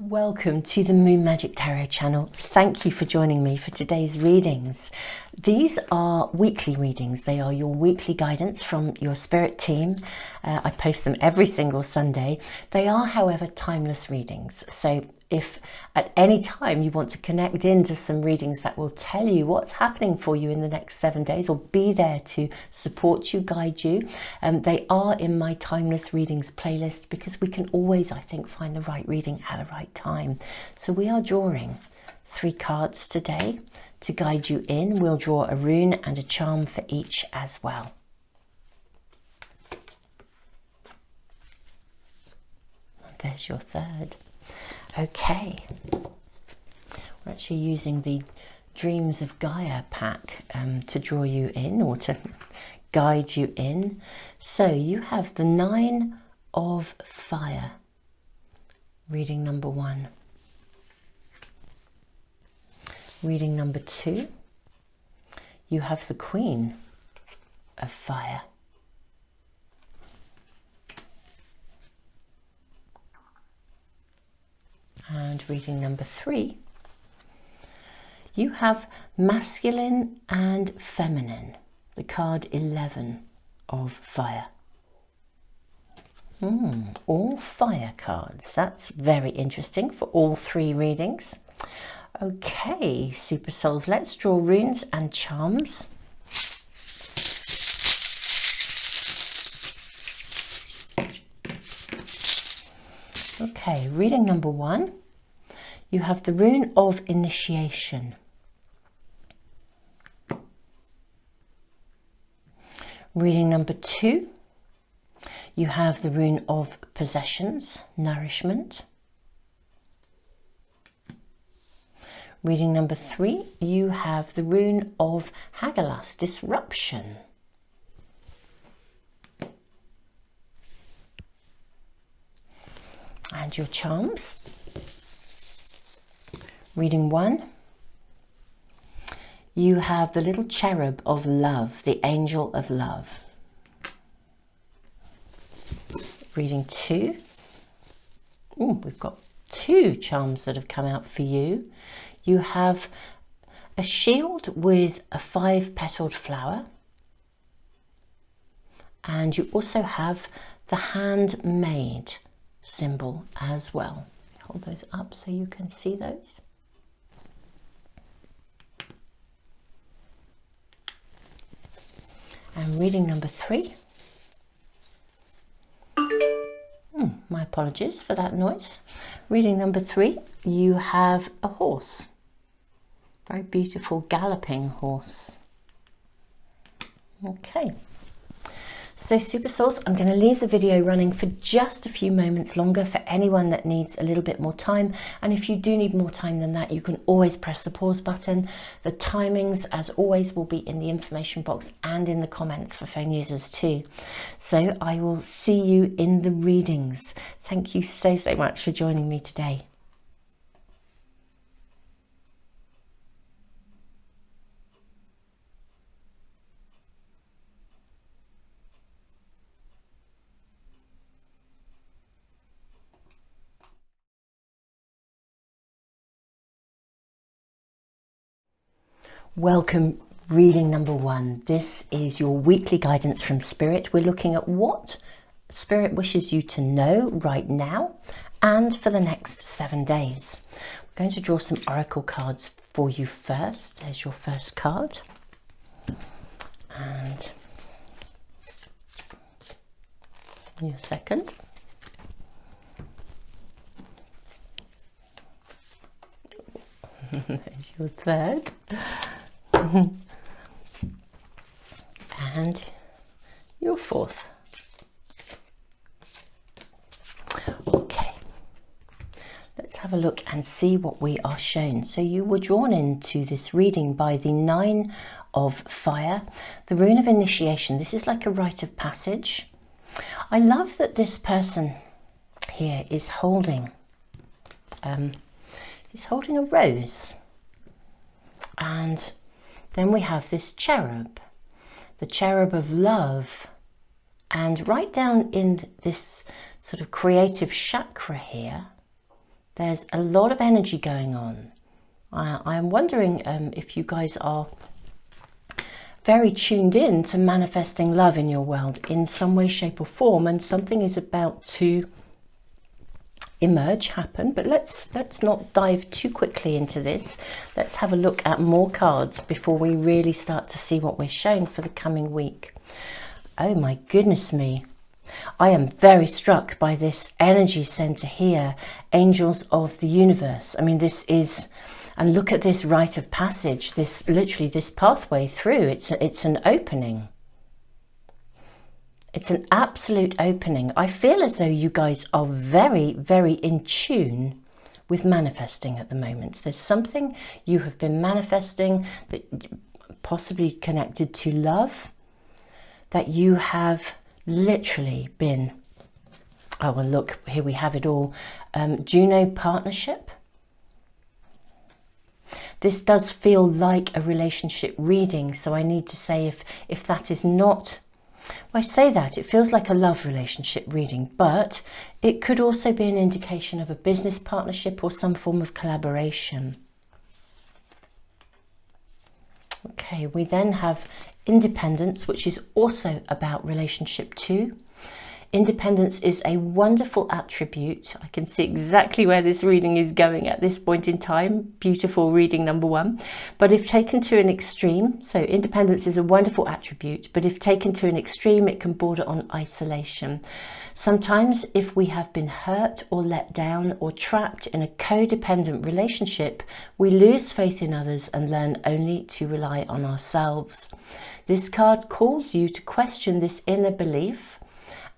Welcome to the Moon Magic Tarot channel. Thank you for joining me for today's readings. These are weekly readings. They are your weekly guidance from your spirit team. I post them every single Sunday. They are, however, timeless readings. So if at any time you want to connect into some readings that will tell you what's happening for you in the next 7 days or be there to support you, guide you, they are in my timeless readings playlist because we can always, I think, find the right reading at the right time. So we are drawing 3 cards today to guide you in. We'll draw a rune and a charm for each as well. There's your third. Okay, we're actually using the Dreams of Gaia pack to draw you in or to guide you in. So you have the 9 of Fire, reading number 1. Reading number 2, you have the Queen of Fire. And reading number 3, you have Masculine and Feminine, the card 11 of Fire. All fire cards. That's very interesting for all 3 readings. Okay, Super Souls, let's draw runes and charms. Okay, reading number 1, you have the rune of Initiation. Reading number 2, you have the rune of Possessions, Nourishment. Reading number 3, you have the rune of Hagalaz, Disruption. And your charms. Reading 1, you have the little cherub of love, the angel of love. Reading 2, we've got 2 charms that have come out for you. You have a shield with a 5-petaled flower, and you also have the handmade symbol as well. Hold those up so you can see those. And reading number 3. My apologies for that noise. Reading number 3, you have a horse. Very beautiful galloping horse. Okay. So Super Souls, I'm going to leave the video running for just a few moments longer for anyone that needs a little bit more time. And if you do need more time than that, you can always press the pause button. The timings, as always, will be in the information box and in the comments for phone users too. So I will see you in the readings. Thank you so much for joining me today. Welcome, reading number 1. This is your weekly guidance from Spirit. We're looking at what Spirit wishes you to know right now and for the next 7 days. We're going to draw some oracle cards for you first. There's your first card. And your second. There's your third. And your fourth. Okay, let's have a look and see what we are shown. So you were drawn into this reading by the 9 of Fire, the rune of Initiation. This is like a rite of passage. I love that this person here is holding a rose, and then we have this cherub, the cherub of love, and right down in this sort of creative chakra here, There's a lot of energy going on. I am wondering if you guys are very tuned in to manifesting love in your world in some way, shape or form, and something is about to emerge, happen. But let's not dive too quickly into this. Let's have a look at more cards before we really start to see what we're showing for the coming week. Oh my goodness me. I am very struck by this energy center here, angels of the universe. I mean, this is, and look at this rite of passage, this literally this pathway through. It's an opening. It's an absolute opening. I feel as though you guys are very, very in tune with manifesting at the moment. There's something you have been manifesting that possibly connected to love, that you have literally been, oh well, look, here we have it all. Juno partnership. This does feel like a relationship reading, so I need to say if that is not, well, I say that it feels like a love relationship reading, but it could also be an indication of a business partnership or some form of collaboration. Okay, we then have independence, which is also about relationship too. Independence is a wonderful attribute. I can see exactly where this reading is going at this point in time. Beautiful reading number one. But if taken to an extreme, so independence is a wonderful attribute, but if taken to an extreme, it can border on isolation. Sometimes if we have been hurt or let down or trapped in a codependent relationship, we lose faith in others and learn only to rely on ourselves. This card calls you to question this inner belief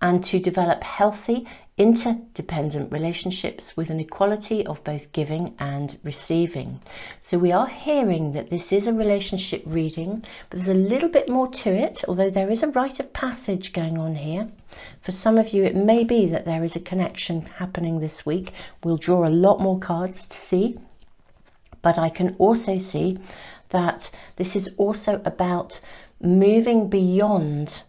and to develop healthy, interdependent relationships with an equality of both giving and receiving. So we are hearing that this is a relationship reading, but there's a little bit more to it, although there is a rite of passage going on here. For some of you, it may be that there is a connection happening this week. We'll draw a lot more cards to see, but I can also see that this is also about moving beyond.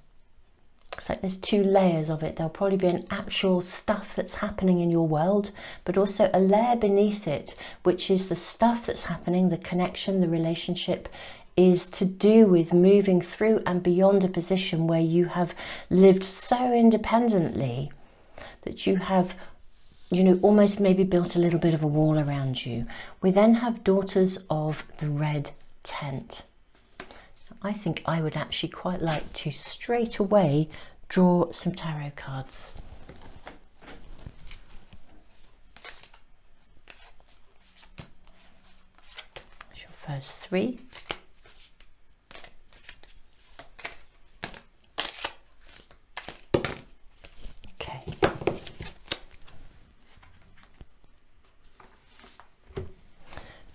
It's like there's two layers of it. There'll probably be an actual stuff that's happening in your world, but also a layer beneath it, which is the stuff that's happening, the connection, the relationship, is to do with moving through and beyond a position where you have lived so independently that you have, you know, almost maybe built a little bit of a wall around you. We then have Daughters of the Red Tent. I think I would actually quite like to straight away draw some tarot cards. That's your first three. Okay.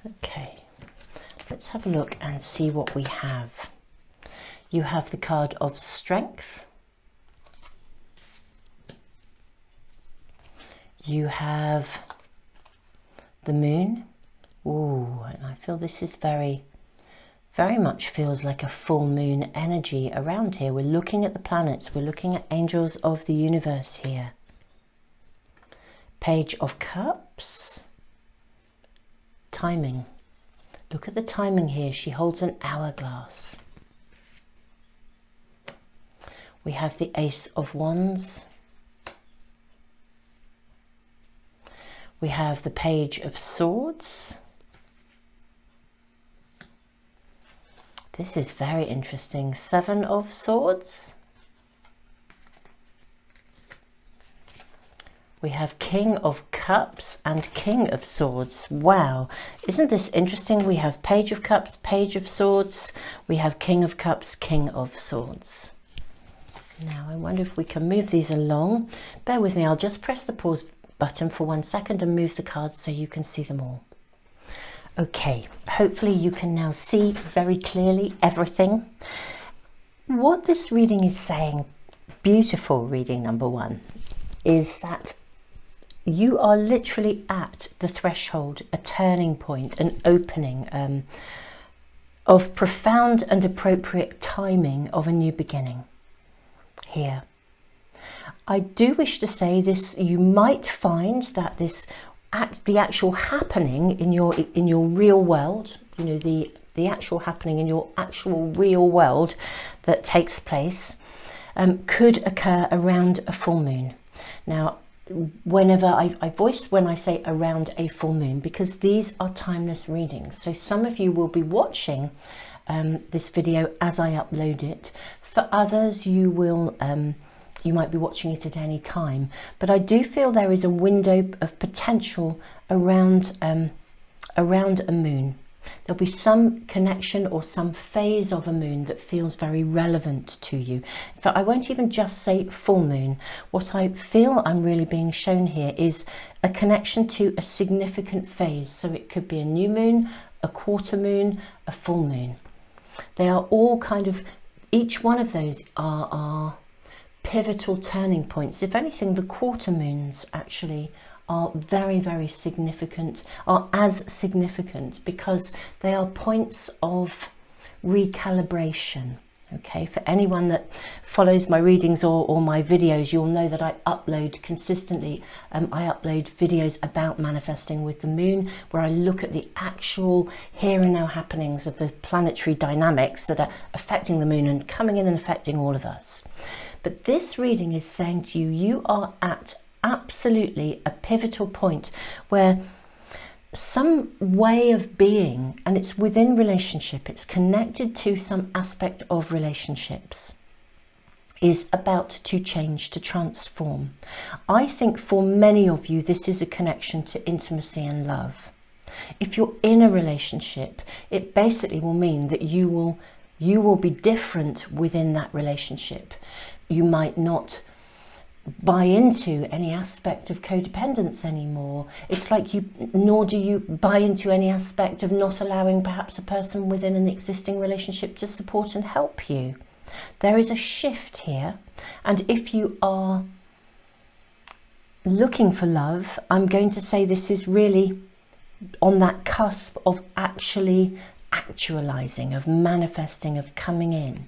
Okay. Let's have a look and see what we have. You have the card of Strength. You have the Moon. Ooh, and I feel this is very much feels like a full moon energy around here. We're looking at the planets. We're looking at angels of the universe here. Page of Cups. Timing. Look at the timing here. She holds an hourglass. We have the Ace of Wands. We have the Page of Swords. This is very interesting. Seven of Swords. We have King of Cups and King of Swords. Wow, isn't this interesting? We have Page of Cups, Page of Swords. We have King of Cups, King of Swords. Now, I wonder if we can move these along. Bear with me, I'll just press the pause button for 1 second and move the cards so you can see them all. Okay, hopefully you can now see very clearly everything. What this reading is saying, beautiful reading number one, is that you are literally at the threshold, a turning point, an opening of profound and appropriate timing of a new beginning here. I do wish to say this, you might find that this the actual happening in your real world, you know, the actual happening in your actual real world that takes place, could occur around a full moon. Now, whenever I voice when I say around a full moon, because these are timeless readings. So some of you will be watching this video as I upload it. For others, you will you might be watching it at any time, but I do feel there is a window of potential around a moon. There'll be some connection or some phase of a moon that feels very relevant to you. In fact, I won't even just say full moon. What I feel I'm really being shown here is a connection to a significant phase. So it could be a new moon, a quarter moon, a full moon. They are all kind of, each one of those are pivotal turning points. If anything, the quarter moons actually are very, very significant, are as significant, because they are points of recalibration. Okay, for anyone that follows my readings or my videos, you'll know that I upload consistently. I upload videos about manifesting with the moon, where I look at the actual here and now happenings of the planetary dynamics that are affecting the moon and coming in and affecting all of us. But this reading is saying to you, you are at absolutely a pivotal point where some way of being, and it's within relationship, it's connected to some aspect of relationships, is about to change, to transform. I think for many of you, this is a connection to intimacy and love. If you're in a relationship, it basically will mean that you will be different within that relationship. You might not buy into any aspect of codependence anymore. It's like nor do you buy into any aspect of not allowing perhaps a person within an existing relationship to support and help you. There is a shift here, and if you are looking for love, I'm going to say this is really on that cusp of actually actualizing, of manifesting, of coming in.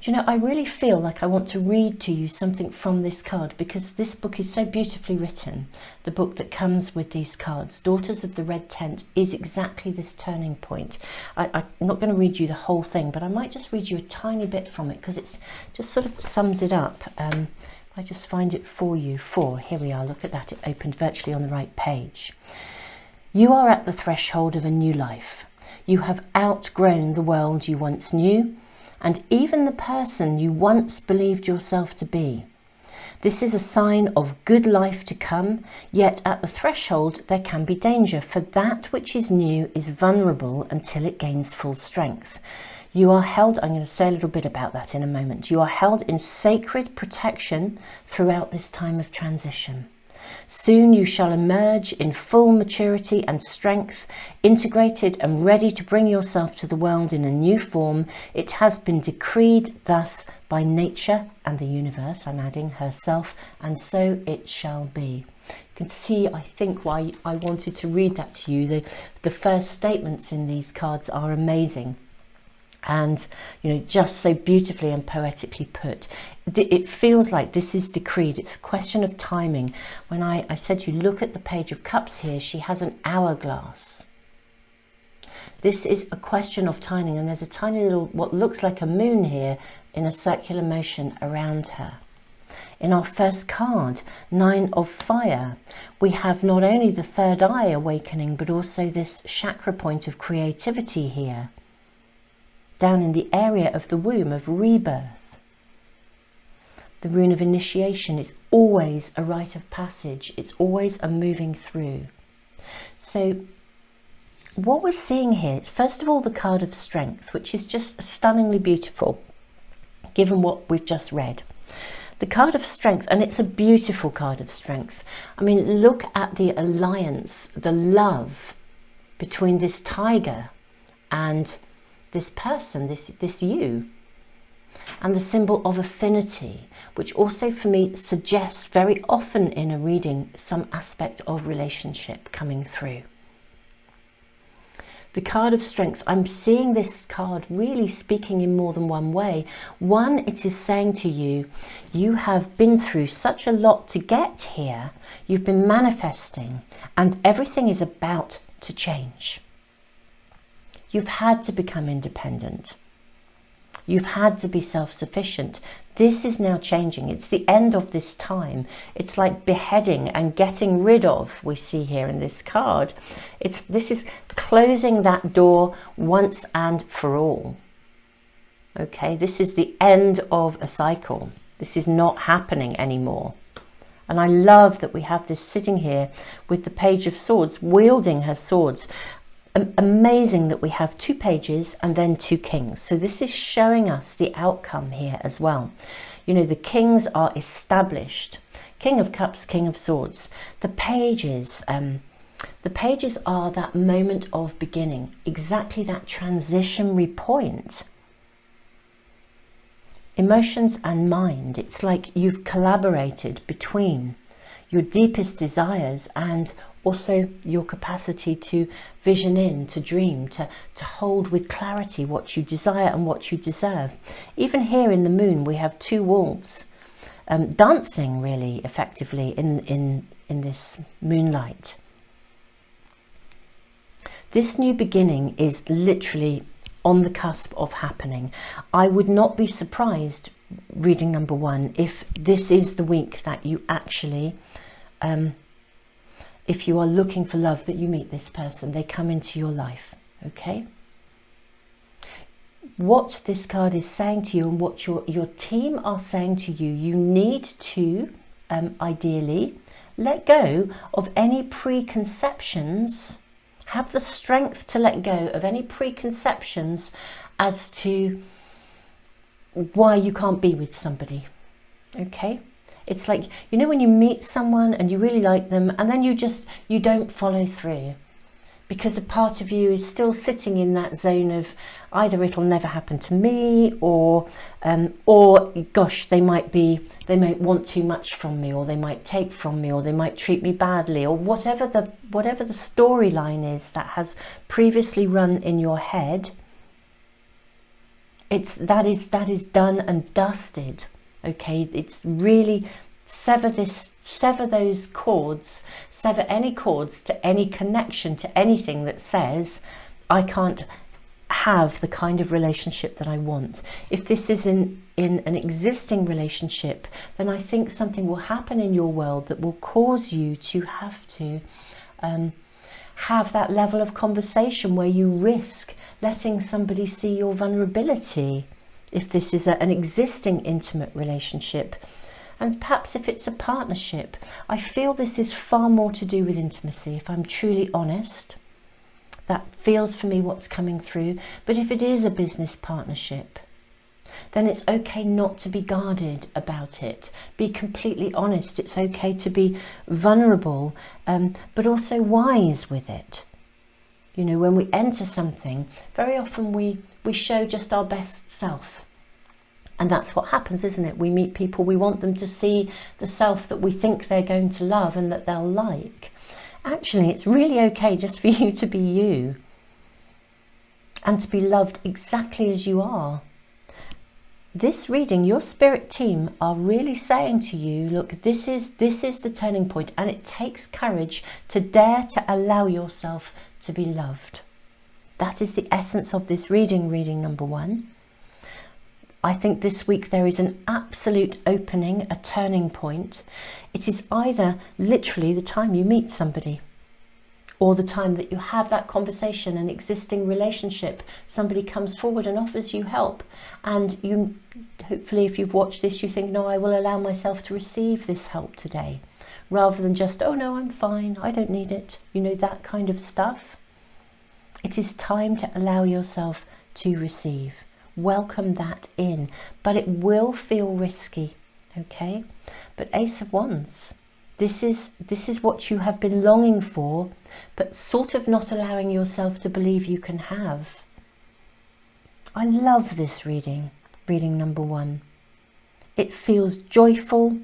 You know, I really feel like I want to read to you something from this card, because this book is so beautifully written. The book that comes with these cards, Daughters of the Red Tent, is exactly this turning point. I'm not going to read you the whole thing, but I might just read you a tiny bit from it, because it's just sort of sums it up. I just find it for you. Here we are, look at that, it opened virtually on the right page. You are at the threshold of a new life. You have outgrown the world you once knew, and even the person you once believed yourself to be. This is a sign of good life to come, yet at the threshold there can be danger, for that which is new is vulnerable until it gains full strength. You are held, I'm going to say a little bit about that in a moment, you are held in sacred protection throughout this time of transition. Soon you shall emerge in full maturity and strength, integrated and ready to bring yourself to the world in a new form. It has been decreed thus by nature and the universe, I'm adding herself, and so it shall be. You can see, I think, why I wanted to read that to you. The first statements in these cards are amazing. And, you know, just so beautifully and poetically put. It feels like this is decreed. It's a question of timing. When I said to you, look at the Page of Cups here, she has an hourglass. This is a question of timing, and there's a tiny little, what looks like a moon here in a circular motion around her. In our first card, Nine of Fire, we have not only the third eye awakening, but also this chakra point of creativity here, down in the area of the womb, of rebirth. The rune of initiation is always a rite of passage. It's always a moving through. So what we're seeing here is, first of all, the card of strength, which is just stunningly beautiful, given what we've just read. The card of strength, and it's a beautiful card of strength. I mean, look at the alliance, the love between this tiger and this person, this you, and the symbol of affinity, which also for me suggests very often in a reading some aspect of relationship coming through. The card of strength. I'm seeing this card really speaking in more than one way. One, it is saying to you, you have been through such a lot to get here. You've been manifesting and everything is about to change. You've had to become independent. You've had to be self-sufficient. This is now changing. It's the end of this time. It's like beheading and getting rid of, we see here in this card. This is closing that door once and for all. Okay, this is the end of a cycle. This is not happening anymore. And I love that we have this sitting here with the Page of Swords, wielding her swords. Amazing that we have 2 pages and then 2 kings. So this is showing us the outcome here as well. You know, the kings are established. King of Cups, King of Swords. The pages are that moment of beginning, exactly that transitionary point. Emotions and mind, it's like you've collaborated between your deepest desires and also your capacity to vision in, to dream, to hold with clarity what you desire and what you deserve. Even here in the moon, we have 2 wolves dancing really effectively in this moonlight. This new beginning is literally on the cusp of happening. I would not be surprised, reading number 1, if this is the week that you actually if you are looking for love, that you meet this person, they come into your life. Okay, what this card is saying to you and what your team are saying to you, you need to ideally let go of any preconceptions, have the strength to let go of any preconceptions as to why you can't be with somebody. Okay, it's like, you know, when you meet someone and you really like them and then you don't follow through because a part of you is still sitting in that zone of either it'll never happen to me or gosh, they might want too much from me, or they might take from me, or they might treat me badly, or whatever the storyline is that has previously run in your head. That is done and dusted. Okay, it's really sever those cords, sever any cords to any connection to anything that says I can't have the kind of relationship that I want. If this is in an existing relationship, then I think something will happen in your world that will cause you to have to have that level of conversation where you risk letting somebody see your vulnerability. If this is an existing intimate relationship, and perhaps if it's a partnership, I feel this is far more to do with intimacy, if I'm truly honest. That feels for me what's coming through. But if it is a business partnership, then it's okay not to be guarded about it. Be completely honest. It's okay to be vulnerable, but also wise with it. You know, when we enter something, very often we show just our best self. And that's what happens, isn't it? We meet people, we want them to see the self that we think they're going to love and that they'll like. Actually, it's really okay just for you to be you and to be loved exactly as you are. This reading, your spirit team are really saying to you, look, this is the turning point, and it takes courage to dare to allow yourself to be loved. That is the essence of this reading number 1. I think this week there is an absolute opening, a turning point. It is either literally the time you meet somebody, or the time that you have that conversation, an existing relationship, somebody comes forward and offers you help, and you, hopefully if you've watched this, you think, no, I will allow myself to receive this help today, rather than just, oh no, I'm fine, I don't need it, you know, that kind of stuff. It is time to allow yourself to receive. Welcome that in, but it will feel risky, okay? But Ace of Wands, this is what you have been longing for, but sort of not allowing yourself to believe you can have. I love this reading number 1. It feels joyful.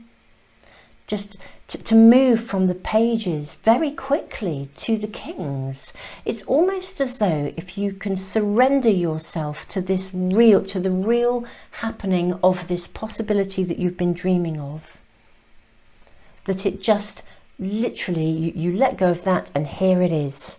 just to move from the pages very quickly to the kings. It's almost as though if you can surrender yourself to this real, to the real happening of this possibility that you've been dreaming of, that it just literally, you let go of that and here it is.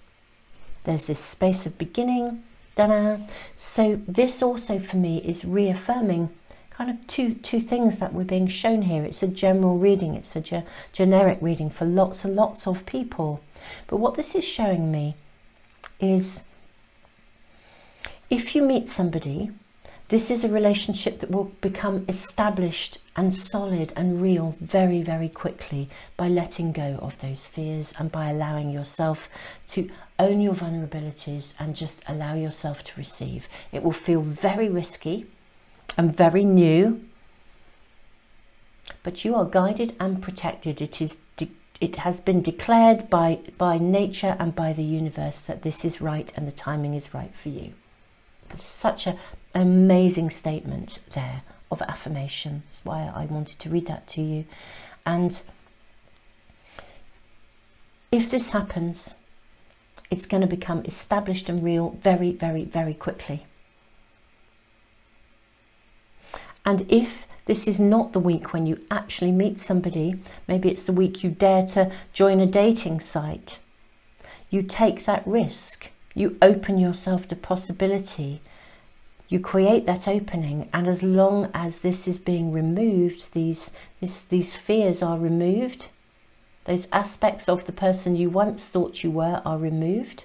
There's this space of beginning, ta-da. So this also for me is reaffirming kind of two things that were being shown here. It's a general reading, it's a generic reading for lots and lots of people. But what this is showing me is if you meet somebody, this is a relationship that will become established and solid and real very, very quickly by letting go of those fears and by allowing yourself to own your vulnerabilities and just allow yourself to receive. It will feel very risky and very new, but you are guided and protected. It has been declared by nature and by the universe that this is right and the timing is right for you. It's such an amazing statement there of affirmation. That's why I wanted to read that to you. And if this happens, it's going to become established and real very, very, very quickly. And if this is not the week when you actually meet somebody, maybe it's the week you dare to join a dating site, you take that risk, you open yourself to possibility, you create that opening, and as long as this is being removed, these fears are removed, those aspects of the person you once thought you were are removed.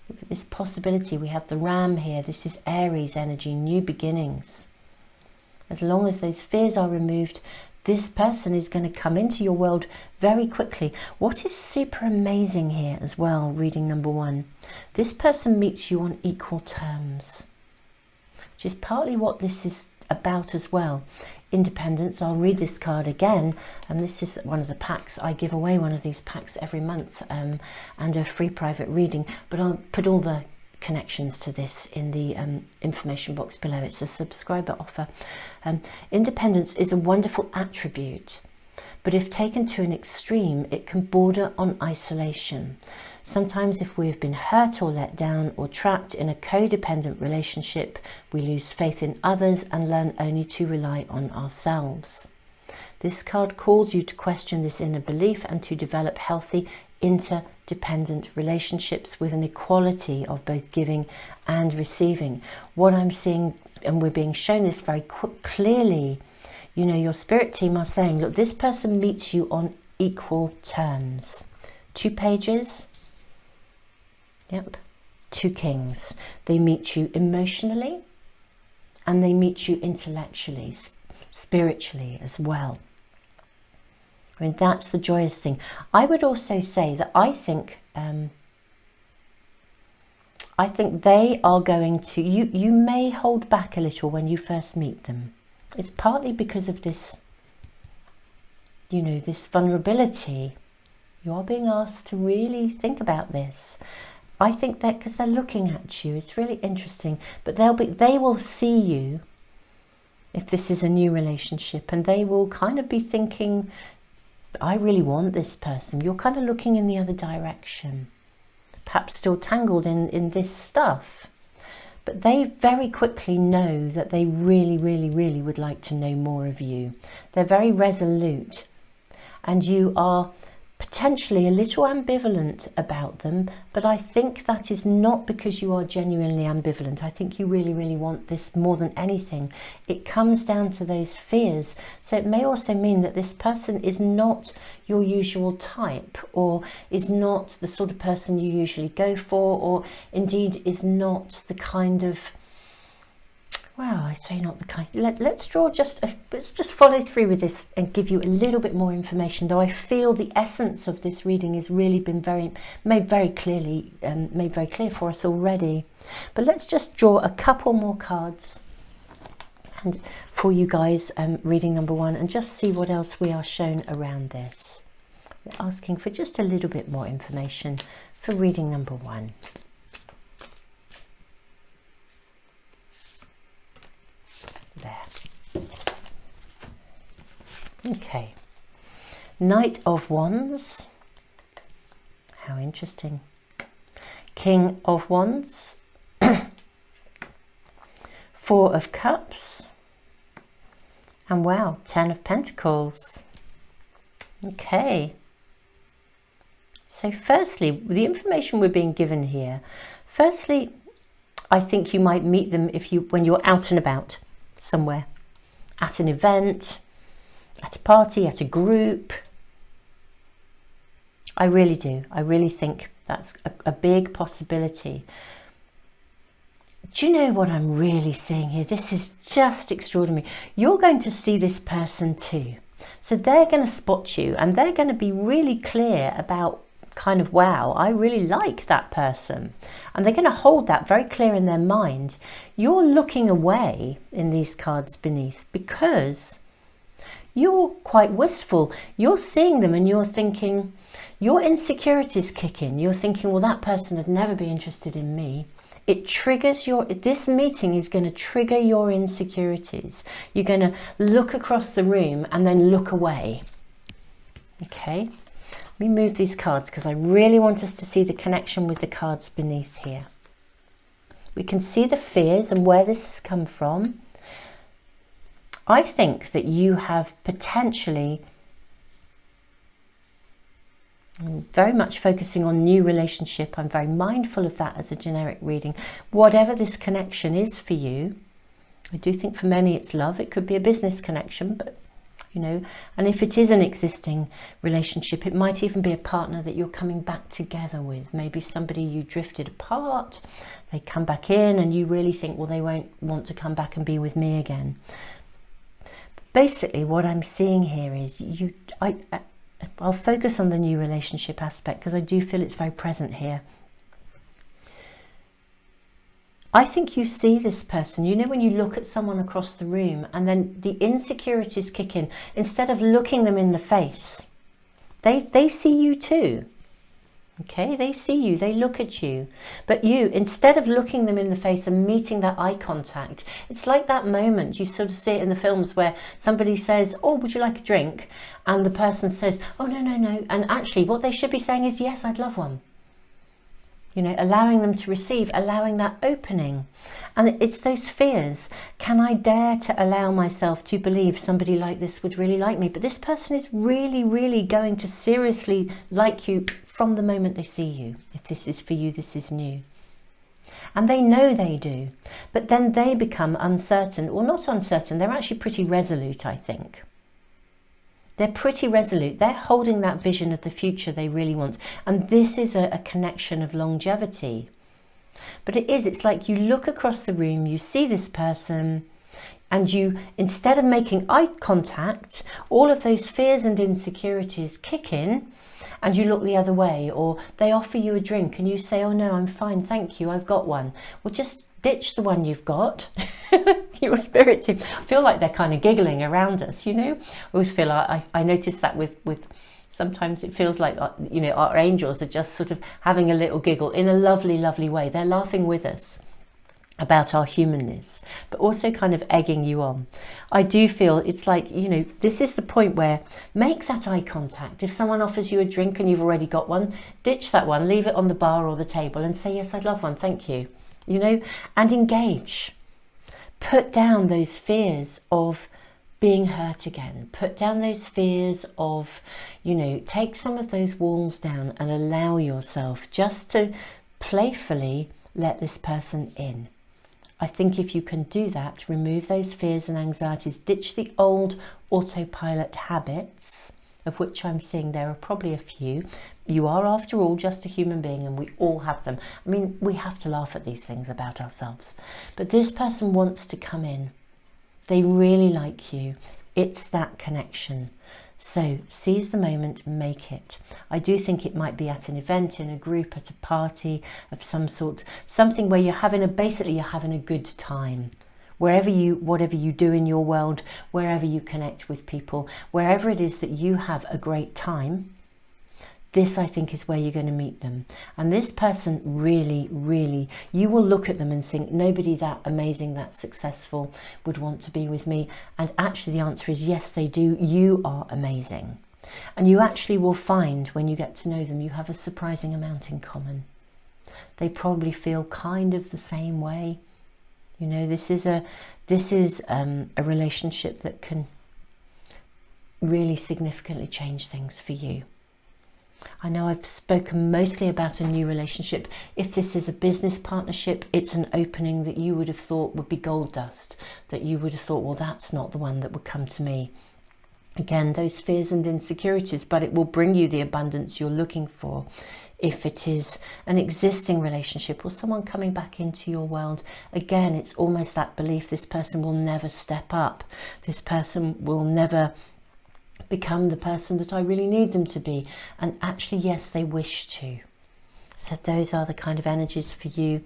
Look at this possibility. We have the ram here. This is Aries energy, new beginnings. As long as those fears are removed, this person is going to come into your world very quickly. What is super amazing here as well, reading number 1, this person meets you on equal terms, which is partly what this is about as well. Independence. I'll read this card again, and this is one of the packs. I give away one of these packs every month, and a free private reading, but I'll put all the connections to this in the information box below. It's a subscriber offer. Independence is a wonderful attribute, but if taken to an extreme, it can border on isolation. Sometimes if we've been hurt or let down or trapped in a codependent relationship, we lose faith in others and learn only to rely on ourselves. This card calls you to question this inner belief and to develop healthy interdependent relationships with an equality of both giving and receiving. What I'm seeing, and we're being shown this very clearly, you know, your spirit team are saying, look, this person meets you on equal terms. 2 pages. Yep. 2 kings. They meet you emotionally and they meet you intellectually, spiritually as well. I mean, that's the joyous thing. I would also say that I think they are going to, you may hold back a little when you first meet them. It's partly because of this, you know, this vulnerability. You are being asked to really think about this. I think that because they're looking at you, it's really interesting, but they will see you if this is a new relationship, and they will kind of be thinking, I really want this person. You're kind of looking in the other direction, perhaps still tangled in this stuff, but they very quickly know that they really, really, really would like to know more of you. They're very resolute, and you are potentially a little ambivalent about them, but I think that is not because you are genuinely ambivalent. I think you really, really want this more than anything. It comes down to those fears. So it may also mean that this person is not your usual type, or is not the sort of person you usually go for, or indeed is not the kind of, well, I say not the kind. Let's just follow through with this and give you a little bit more information. Though I feel the essence of this reading has really been made very clear for us already. But let's just draw a couple more cards, and for you guys, reading number 1, and just see what else we are shown around this. We're asking for just a little bit more information for reading number 1. There. Okay. Knight of Wands. How interesting. King of Wands. Four of Cups. And wow, 10 of Pentacles. Okay. So firstly, the information we're being given here. Firstly, I think you might meet them when you're out and about somewhere. At an event, at a party, at a group. I really do. I really think that's a big possibility. Do you know what I'm really seeing here? This is just extraordinary. You're going to see this person too. So they're going to spot you and they're going to be really clear about kind of, wow, I really like that person. And they're going to hold that very clear in their mind. You're looking away in these cards beneath because you're quite wistful. You're seeing them and you're thinking, your insecurities kick in. You're thinking, well, that person would never be interested in me. It triggers this meeting is going to trigger your insecurities. You're going to look across the room and then look away. Okay, let me move these cards because I really want us to see the connection with the cards beneath here. We can see the fears and where this has come from. I think that you have potentially, I'm very much focusing on new relationship. I'm very mindful of that as a generic reading. Whatever this connection is for you, I do think for many it's love. It could be a business connection, but you know, and if it is an existing relationship, it might even be a partner that you're coming back together with. Maybe somebody you drifted apart, they come back in and you really think, well, they won't want to come back and be with me again. Basically, what I'm seeing here is I'll focus on the new relationship aspect because I do feel it's very present here. I think you see this person, you know, when you look at someone across the room and then the insecurities kick in, instead of looking them in the face, they see you too. Okay, they see you, they look at you, but you, instead of looking them in the face and meeting that eye contact, it's like that moment, you sort of see it in the films where somebody says, oh, would you like a drink? And the person says, oh, no, no, no. And actually what they should be saying is, yes, I'd love one. You know, allowing them to receive, allowing that opening. And it's those fears. Can I dare to allow myself to believe somebody like this would really like me? But this person is really, really going to seriously like you from the moment they see you. If this is for you, this is new. And they know they do. But then they become uncertain, or not uncertain, they're actually pretty resolute, I think. They're pretty resolute. They're holding that vision of the future they really want. And this is a connection of longevity. But it's like you look across the room, you see this person, and you, instead of making eye contact, all of those fears and insecurities kick in, and you look the other way, or they offer you a drink and you say, oh no, I'm fine, thank you, I've got one. Well, just ditch the one you've got. Your spirit team, I feel like they're kind of giggling around us, you know. I always feel like I notice that with sometimes it feels like, you know, our angels are just sort of having a little giggle in a lovely, lovely way. They're laughing with us about our humanness, but also kind of egging you on. I do feel it's like, you know, this is the point where make that eye contact. If someone offers you a drink and you've already got one, ditch that one, leave it on the bar or the table and say, yes, I'd love one, thank you. You know, and engage. Put down those fears of being hurt again. Put down those fears of, you know, take some of those walls down and allow yourself just to playfully let this person in. I think if you can do that, remove those fears and anxieties, ditch the old autopilot habits, of which I'm seeing there are probably a few. You are, after all, just a human being and we all have them. I mean, we have to laugh at these things about ourselves. But this person wants to come in. They really like you. It's that connection. So seize the moment, make it. I do think it might be at an event, in a group, at a party of some sort, something where you're having basically you're having a good time. Whatever you do in your world, wherever you connect with people, wherever it is that you have a great time, this, I think, is where you're going to meet them. And this person really, really, you will look at them and think, nobody that amazing, that successful would want to be with me. And actually the answer is yes, they do. You are amazing. And you actually will find when you get to know them, you have a surprising amount in common. They probably feel kind of the same way. You know, this is a relationship that can really significantly change things for you. I know I've spoken mostly about a new relationship. If this is a business partnership, it's an opening that you would have thought would be gold dust, that you would have thought, well, that's not the one that would come to me. Again, those fears and insecurities, but it will bring you the abundance you're looking for. If it is an existing relationship or someone coming back into your world, again, it's almost that belief this person will never step up. This person will never become the person that I really need them to be. And actually, yes, they wish to. So those are the kind of energies for you.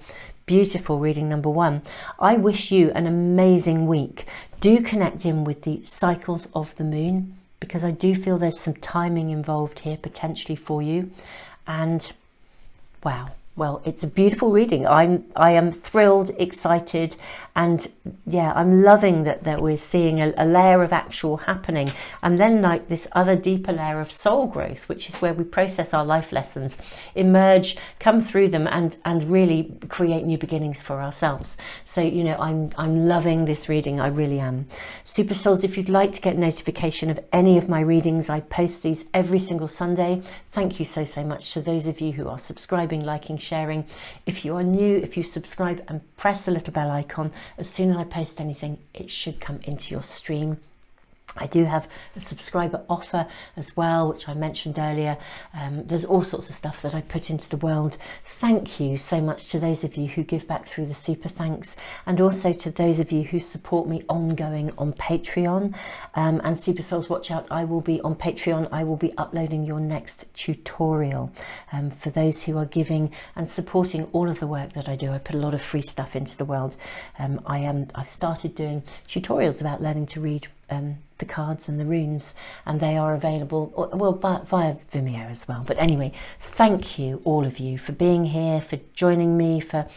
Beautiful reading number 1. I wish you an amazing week. Do connect in with the cycles of the moon, because I do feel there's some timing involved here potentially for you. And wow, well, it's a beautiful reading. I am thrilled, excited, and yeah, I'm loving that we're seeing a layer of actual happening, and then like this other deeper layer of soul growth, which is where we process our life lessons, emerge, come through them, and really create new beginnings for ourselves. So, you know, I'm loving this reading. I really am. Super Souls, if you'd like to get notification of any of my readings, I post these every single Sunday. Thank you so much to those of you who are subscribing, liking, sharing. If you are new, if you subscribe and press the little bell icon, as soon as I post anything, it should come into your stream. I do have a subscriber offer as well, which I mentioned earlier. There's all sorts of stuff that I put into the world. Thank you so much to those of you who give back through the super thanks, and also to those of you who support me ongoing on Patreon. And Super Souls, watch out, I will be on Patreon. I will be uploading your next tutorial. For those who are giving and supporting all of the work that I do, I put a lot of free stuff into the world. I've started doing tutorials about learning to read the cards and the runes, and they are available via Vimeo as well. But anyway, thank you all of you for being here, for joining me, for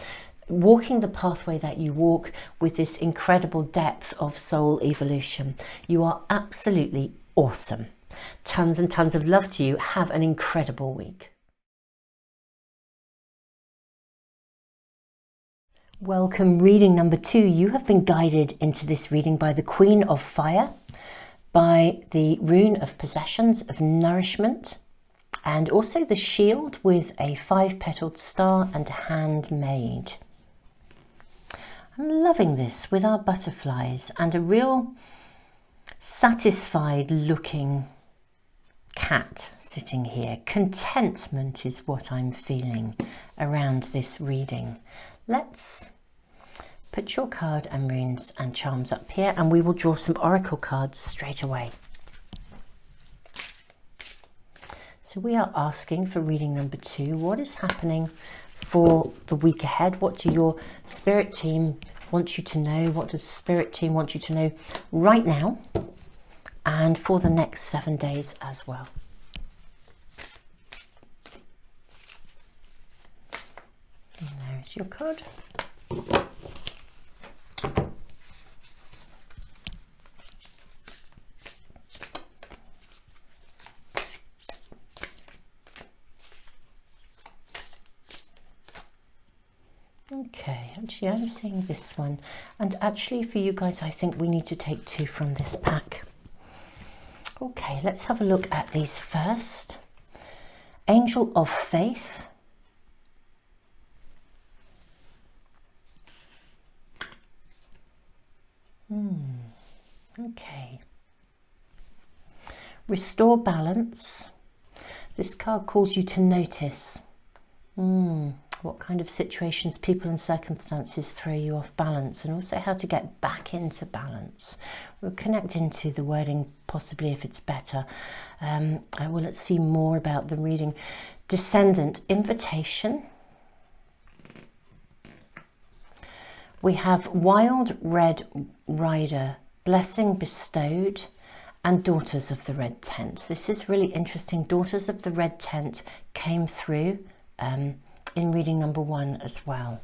walking the pathway that you walk with this incredible depth of soul evolution. You are absolutely awesome. Tons and tons of love to you. Have an incredible week. Welcome, reading number 2. You have been guided into this reading by the Queen of Fire, by the Rune of Possessions, of Nourishment, and also the Shield with a 5-petaled star and handmade. I'm loving this with our butterflies and a real satisfied looking cat sitting here. Contentment is what I'm feeling around this reading. Let's put your card and runes and charms up here, and we will draw some oracle cards straight away. So we are asking for reading number 2. What is happening for the week ahead? What do your spirit team want you to know? What does spirit team want you to know right now and for the next 7 days as well? And there's your card. Okay, actually I'm seeing this one, and actually for you guys I think we need to take 2 from this pack. Okay, let's have a look at these first. Angel of Faith. Okay. Restore balance. This card calls you to notice what kind of situations, people and circumstances throw you off balance, and also how to get back into balance. We'll connect into the wording possibly if it's better. Well, let's see more about the reading. Descendant, invitation. We have Wild Red Rider, blessing bestowed, and Daughters of the Red Tent. This is really interesting. Daughters of the Red Tent came through in reading number 1 as well.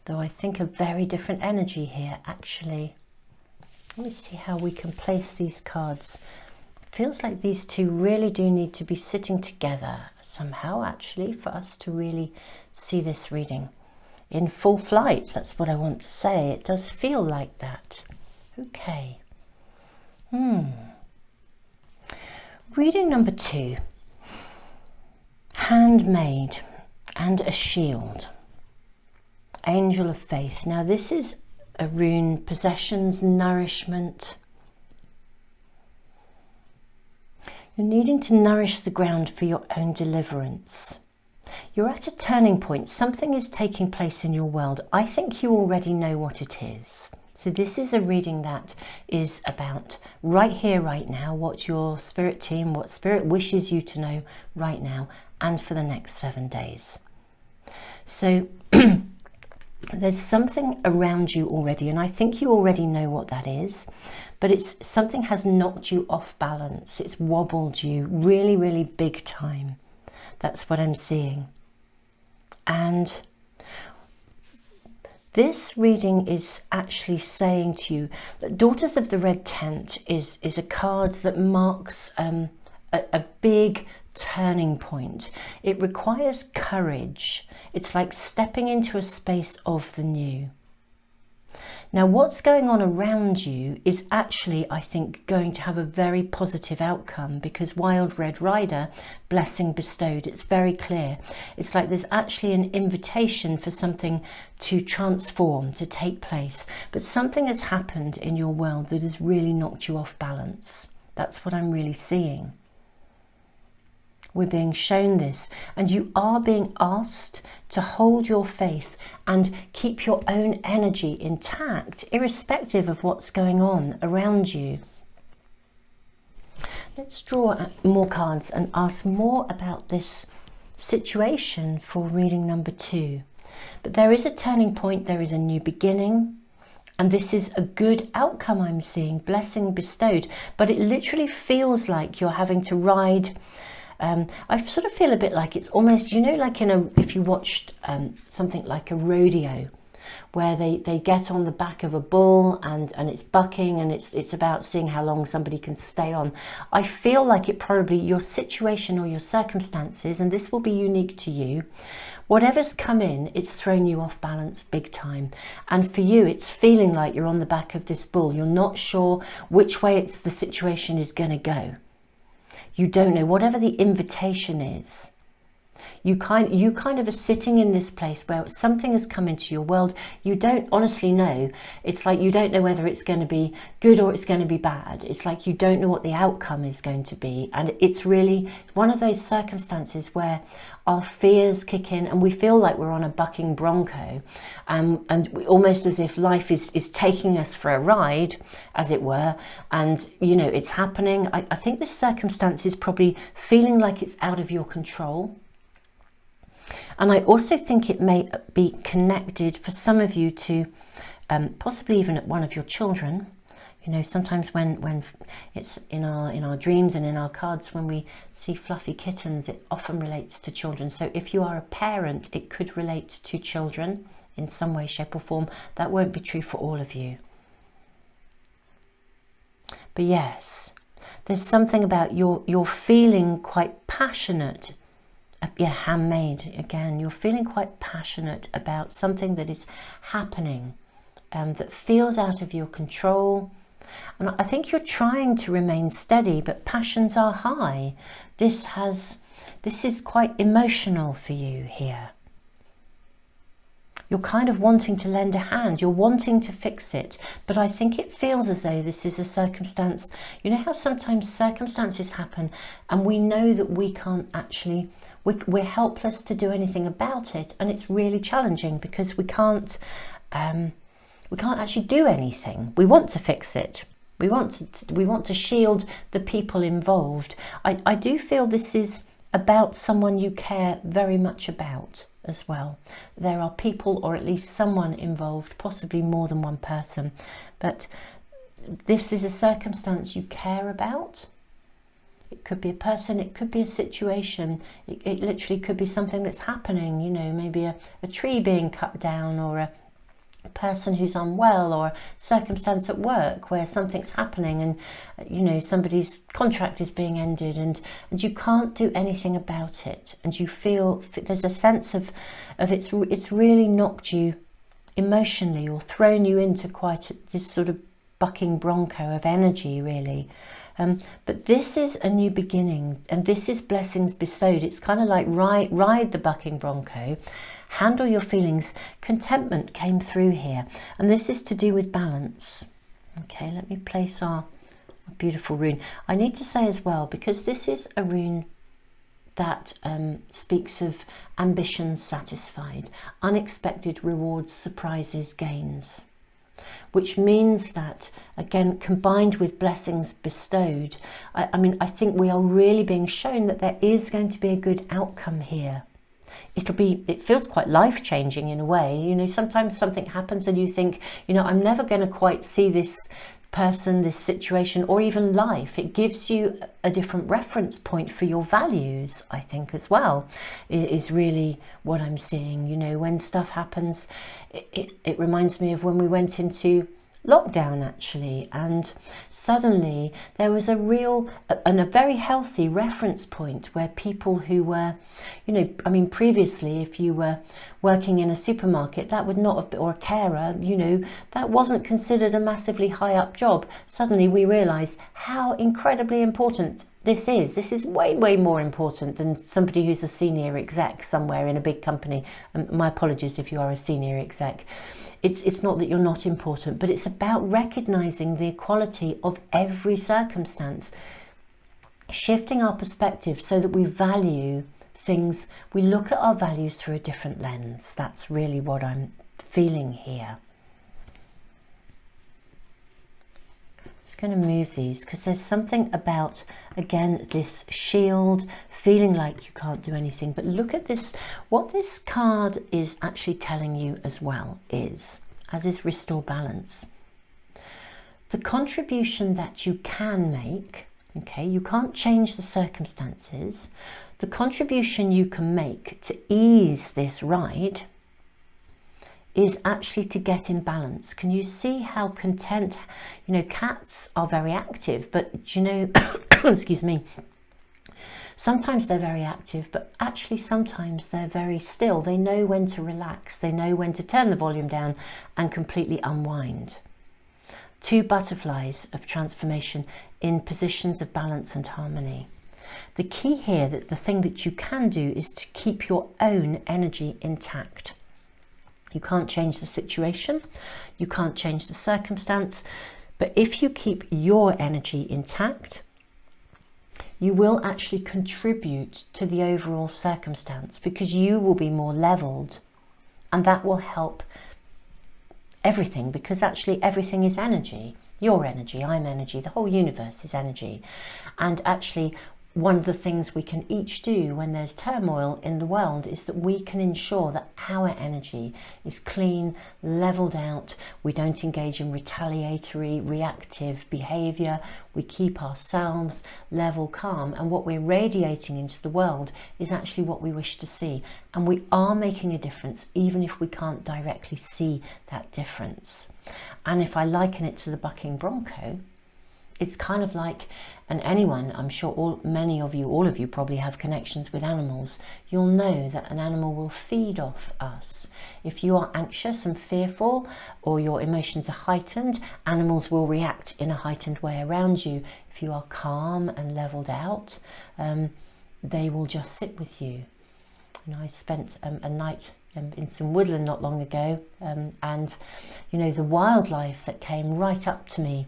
Though I think a very different energy here, actually. Let me see how we can place these cards Feels like these two really do need to be sitting together somehow, actually, for us to really see this reading in full flight. That's what I want to say. It does feel like that. Okay. Reading number 2. Handmade and a shield. Angel of Faith. Now this is a rune, possessions, nourishment. You're needing to nourish the ground for your own deliverance. You're at a turning point. Something is taking place in your world. I think you already know what it is. So this is a reading that is about right here, right now, what your spirit team, what spirit wishes you to know right now and for the next 7 days. So there's something around you already, and I think you already know what that is, but it's something has knocked you off balance. It's wobbled you really, really big time. That's what I'm seeing. And this reading is actually saying to you that Daughters of the Red Tent is a card that marks a big turning point. It requires courage. It's like stepping into a space of the new. Now, what's going on around you is actually, I think, going to have a very positive outcome, because Wild Red Rider, blessing bestowed, it's very clear. It's like there's actually an invitation for something to transform, to take place. But something has happened in your world that has really knocked you off balance. That's what I'm really seeing. We're being shown this, and you are being asked to hold your faith and keep your own energy intact, irrespective of what's going on around you. Let's draw more cards and ask more about this situation for reading number 2. But there is a turning point, there is a new beginning, and this is a good outcome I'm seeing, blessing bestowed, but it literally feels like you're having to ride. I sort of feel a bit like it's almost, you know, like if you watched something like a rodeo, where they get on the back of a bull and it's bucking, and it's about seeing how long somebody can stay on. I feel like it probably, your situation or your circumstances, and this will be unique to you, whatever's come in, it's thrown you off balance big time. And for you, it's feeling like you're on the back of this bull. You're not sure which way the situation is going to go. You don't know, whatever the invitation is. You kind of are sitting in this place where something has come into your world. You don't honestly know. It's like you don't know whether it's going to be good or it's going to be bad. It's like you don't know what the outcome is going to be. And it's really one of those circumstances where our fears kick in and we feel like we're on a bucking bronco, and almost as if life is taking us for a ride, as it were. And, you know, it's happening. I think this circumstance is probably feeling like it's out of your control. And I also think it may be connected for some of you to possibly even at one of your children. You know, sometimes when it's in our dreams and in our cards, when we see fluffy kittens, it often relates to children. So if you are a parent, it could relate to children in some way, shape or form. That won't be true for all of you. But yes, there's something about you're feeling quite passionate. Yeah, handmade again. You're feeling quite passionate about something that is happening, that feels out of your control. And I think you're trying to remain steady, but passions are high. This is quite emotional for you here. You're kind of wanting to lend a hand. You're wanting to fix it. But I think it feels as though this is a circumstance. You know how sometimes circumstances happen and we know that we can't actually, we're helpless to do anything about it. And it's really challenging because we can't actually do anything. We want to fix it. We want to shield the people involved. I do feel this is about someone you care very much about as well. There are people, or at least someone involved, possibly more than one person, but this is a circumstance you care about. It could be a person, it could be a situation, it literally could be something that's happening, you know, maybe a tree being cut down, or person who's unwell, or a circumstance at work where something's happening and you know somebody's contract is being ended and you can't do anything about it, and you feel there's a sense of it's really knocked you emotionally or thrown you into quite this sort of bucking bronco of energy, really. But this is a new beginning, and this is blessings bestowed. It's kind of like ride the bucking bronco, handle your feelings. Contentment came through here, and this is to do with balance. Okay, let me place our beautiful rune. I need to say as well, because this is a rune that speaks of ambitions satisfied, unexpected rewards, surprises, gains, which means that, again, combined with blessings bestowed, I mean, I think we are really being shown that there is going to be a good outcome here. It feels quite life-changing in a way. You know, sometimes something happens and you think, you know, I'm never going to quite see this person, this situation, or even life. It gives you a different reference point for your values, I think, as well, is really what I'm seeing. You know, when stuff happens, it reminds me of when we went into lockdown, actually, and suddenly there was a real and a very healthy reference point where people who were, you know, I mean, previously if you were working in a supermarket, that would not have been, or a carer, you know, that wasn't considered a massively high up job. Suddenly we realized how incredibly important this is. This is way more important than somebody who's a senior exec somewhere in a big company. My apologies if you are a senior exec. It's not that you're not important, but it's about recognizing the equality of every circumstance, shifting our perspective so that we value things, we look at our values through a different lens. That's really what I'm feeling here. Going to move these because there's something about, again, this shield, feeling like you can't do anything. But look at this. What this card is actually telling you as well is, as is restore balance, the contribution that you can make. Okay, you can't change the circumstances. The contribution you can make to ease this ride is actually to get in balance. Can you see how content, you know, cats are very active, but you know, excuse me, sometimes they're very active, but actually sometimes they're very still. They know when to relax. They know when to turn the volume down and completely unwind. Two butterflies of transformation in positions of balance and harmony. The key here, that the thing that you can do, is to keep your own energy intact. You can't change the situation, you can't change the circumstance, but if you keep your energy intact, you will actually contribute to the overall circumstance, because you will be more leveled, and that will help everything, because actually everything is energy. You're energy, I'm energy, the whole universe is energy. And actually, one of the things we can each do when there's turmoil in the world is that we can ensure that our energy is clean, leveled out. We don't engage in retaliatory, reactive behavior. We keep ourselves level, calm, and what we're radiating into the world is actually what we wish to see. And we are making a difference, even if we can't directly see that difference. And if I liken it to the bucking bronco, it's kind of like, and anyone, I'm sure all of you probably have connections with animals. You'll know that an animal will feed off us. If you are anxious and fearful, or your emotions are heightened, animals will react in a heightened way around you. If you are calm and leveled out, they will just sit with you. And I spent a night in some woodland not long ago, and you know, the wildlife that came right up to me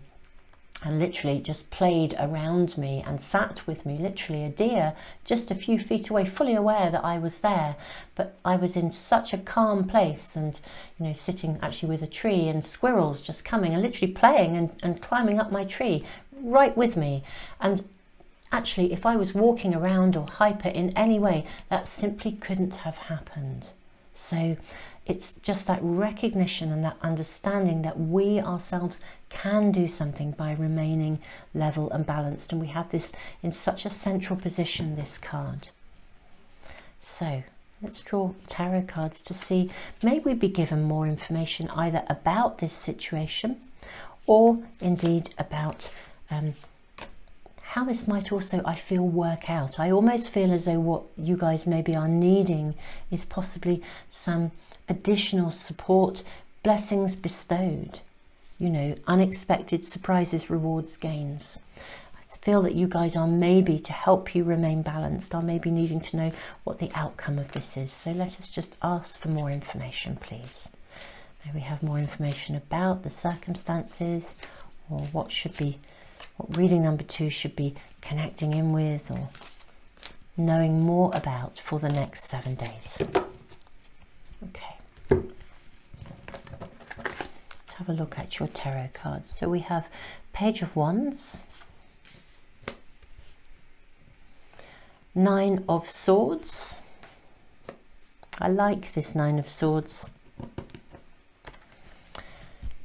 and literally just played around me and sat with me, literally a deer just a few feet away, fully aware that I was there, but I was in such a calm place, and you know, sitting actually with a tree, and squirrels just coming and literally playing and climbing up my tree right with me. And actually, if I was walking around or hyper in any way, that simply couldn't have happened. So it's just that recognition and that understanding that we ourselves can do something by remaining level and balanced. And we have this in such a central position, this card. So Let's draw tarot cards to see, may we be given more information either about this situation or indeed about how this might also, I feel, work out. I almost feel as though what you guys maybe are needing is possibly some additional support, blessings bestowed, you know, unexpected surprises, rewards, gains. I feel that you guys are maybe, to help you remain balanced, are maybe needing to know what the outcome of this is. So let us just ask for more information, please. May we have more information about the circumstances, or what reading number 2 should be connecting in with or knowing more about for the next 7 days. Okay. Let's have a look at your tarot cards. So we have Page of Wands, 9 of Swords. I like this 9 of Swords.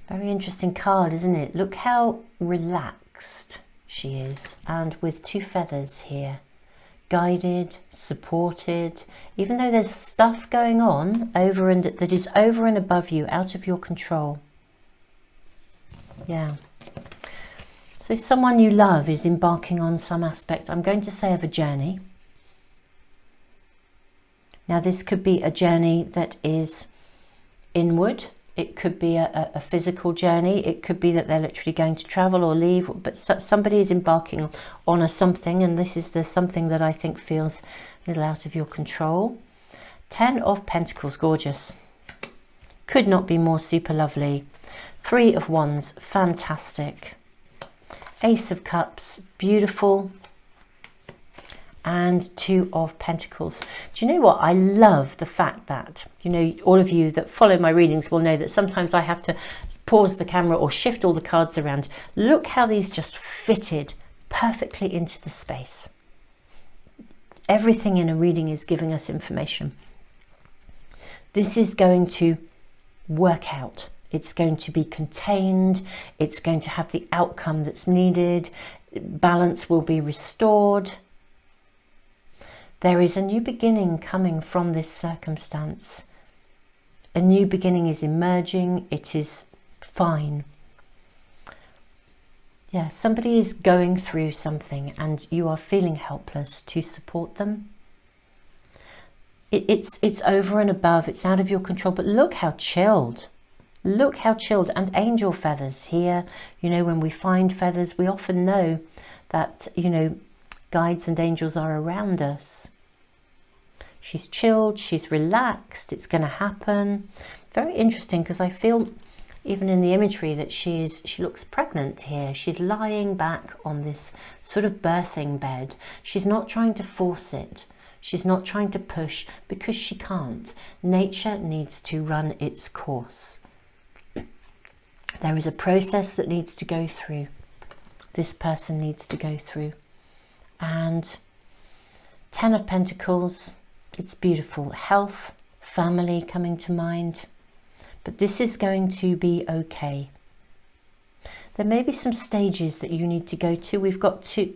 Very interesting card, isn't it? Look how relaxed she is, and with 2 feathers here, guided, supported, even though there's stuff going on that is over and above you, out of your control. Yeah. So someone you love is embarking on some aspect, I'm going to say, of a journey. Now this could be a journey that is inward. It could be a physical journey. It could be that they're literally going to travel or leave, but somebody is embarking on a something, and this is the something that I think feels a little out of your control. 10 of Pentacles, gorgeous. Could not be more super lovely. 3 of Wands, fantastic. Ace of Cups, beautiful. And 2 of Pentacles. Do you know what? I love the fact that, you know, all of you that follow my readings will know that sometimes I have to pause the camera or shift all the cards around. Look how these just fitted perfectly into the space. Everything in a reading is giving us information. This is going to work out. It's going to be contained. It's going to have the outcome that's needed. Balance will be restored. There is a new beginning coming from this circumstance. A new beginning is emerging. It is fine. Yeah, somebody is going through something and you are feeling helpless to support them. It's over and above. It's out of your control. But look how chilled. Look how chilled. And angel feathers here. You know, when we find feathers, we often know that, you know, guides and angels are around us. She's chilled, she's relaxed, it's going to happen. Very interesting, because I feel even in the imagery that she looks pregnant here. She's lying back on this sort of birthing bed. She's not trying to force it. She's not trying to push, because she can't. Nature needs to run its course. There is a process that needs to go through. This person needs to go through. And 10 of Pentacles, it's beautiful. Health, family coming to mind. But this is going to be okay. There may be some stages that you need to go to. We've got two,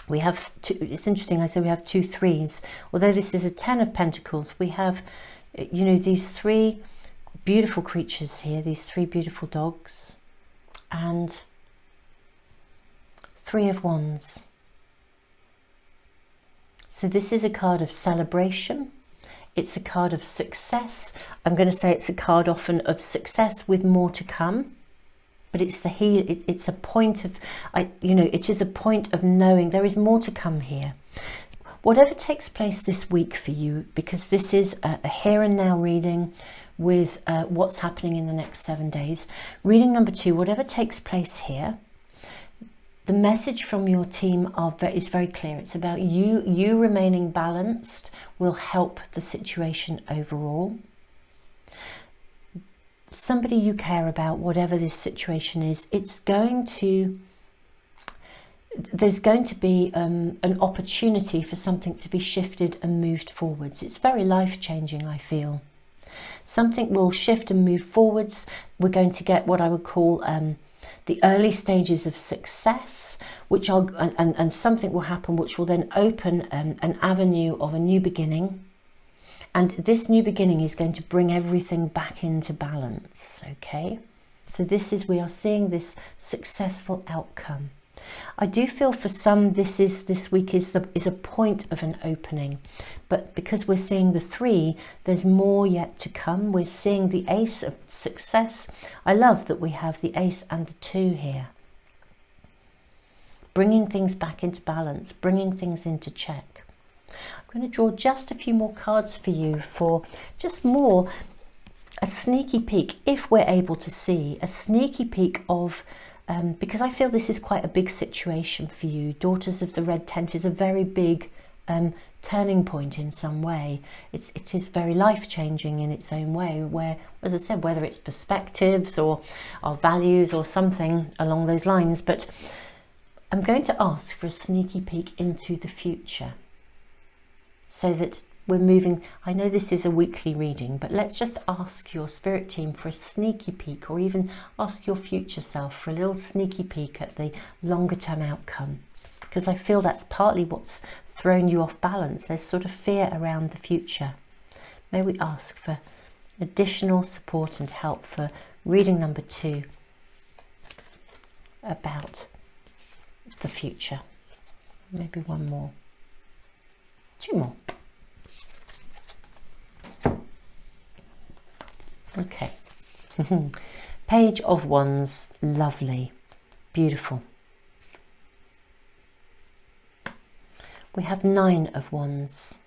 we have two, it's interesting, I say we have 2 3s. Although this is a 10 of Pentacles, we have, you know, these 3 beautiful creatures here, these 3 beautiful dogs, and 3 of Wands. So this is a card of celebration. It's a card of success. I'm going to say it's a card often of success with more to come. But it's it's a point of, you know, it is a point of knowing there is more to come here. Whatever takes place this week for you, because this is a here and now reading with what's happening in the next 7 days. Reading number 2, whatever takes place here, the message from your team is very clear. It's about you remaining balanced will help the situation overall. Somebody you care about, whatever this situation is, there's going to be an opportunity for something to be shifted and moved forwards. It's very life-changing, I feel. Something will shift and move forwards. We're going to get what I would call the early stages of success, and something will happen which will then open an avenue of a new beginning. And this new beginning is going to bring everything back into balance, okay? So this is, we are seeing this successful outcome. I do feel for some this week is a point of an opening, but because we're seeing the 3, there's more yet to come. We're seeing the Ace of Success. I love that we have the Ace and the 2 here. Bringing things back into balance, bringing things into check. I'm going to draw just a few more cards for you for just more a sneaky peek, if we're able to see, a sneaky peek of, because I feel this is quite a big situation for you. Daughters of the Red Tent is a very big turning point in some way. It is very life-changing in its own way, where, as I said, whether it's perspectives or our values or something along those lines. But I'm going to ask for a sneaky peek into the future, so that we're moving. I know this is a weekly reading, but let's just ask your spirit team for a sneaky peek, or even ask your future self for a little sneaky peek at the longer term outcome, because I feel that's partly what's thrown you off balance. There's sort of fear around the future. May we ask for additional support and help for reading number 2 about the future. Maybe one more, 2 more. Okay. Page of Wands, lovely, beautiful. We have 9 of Wands,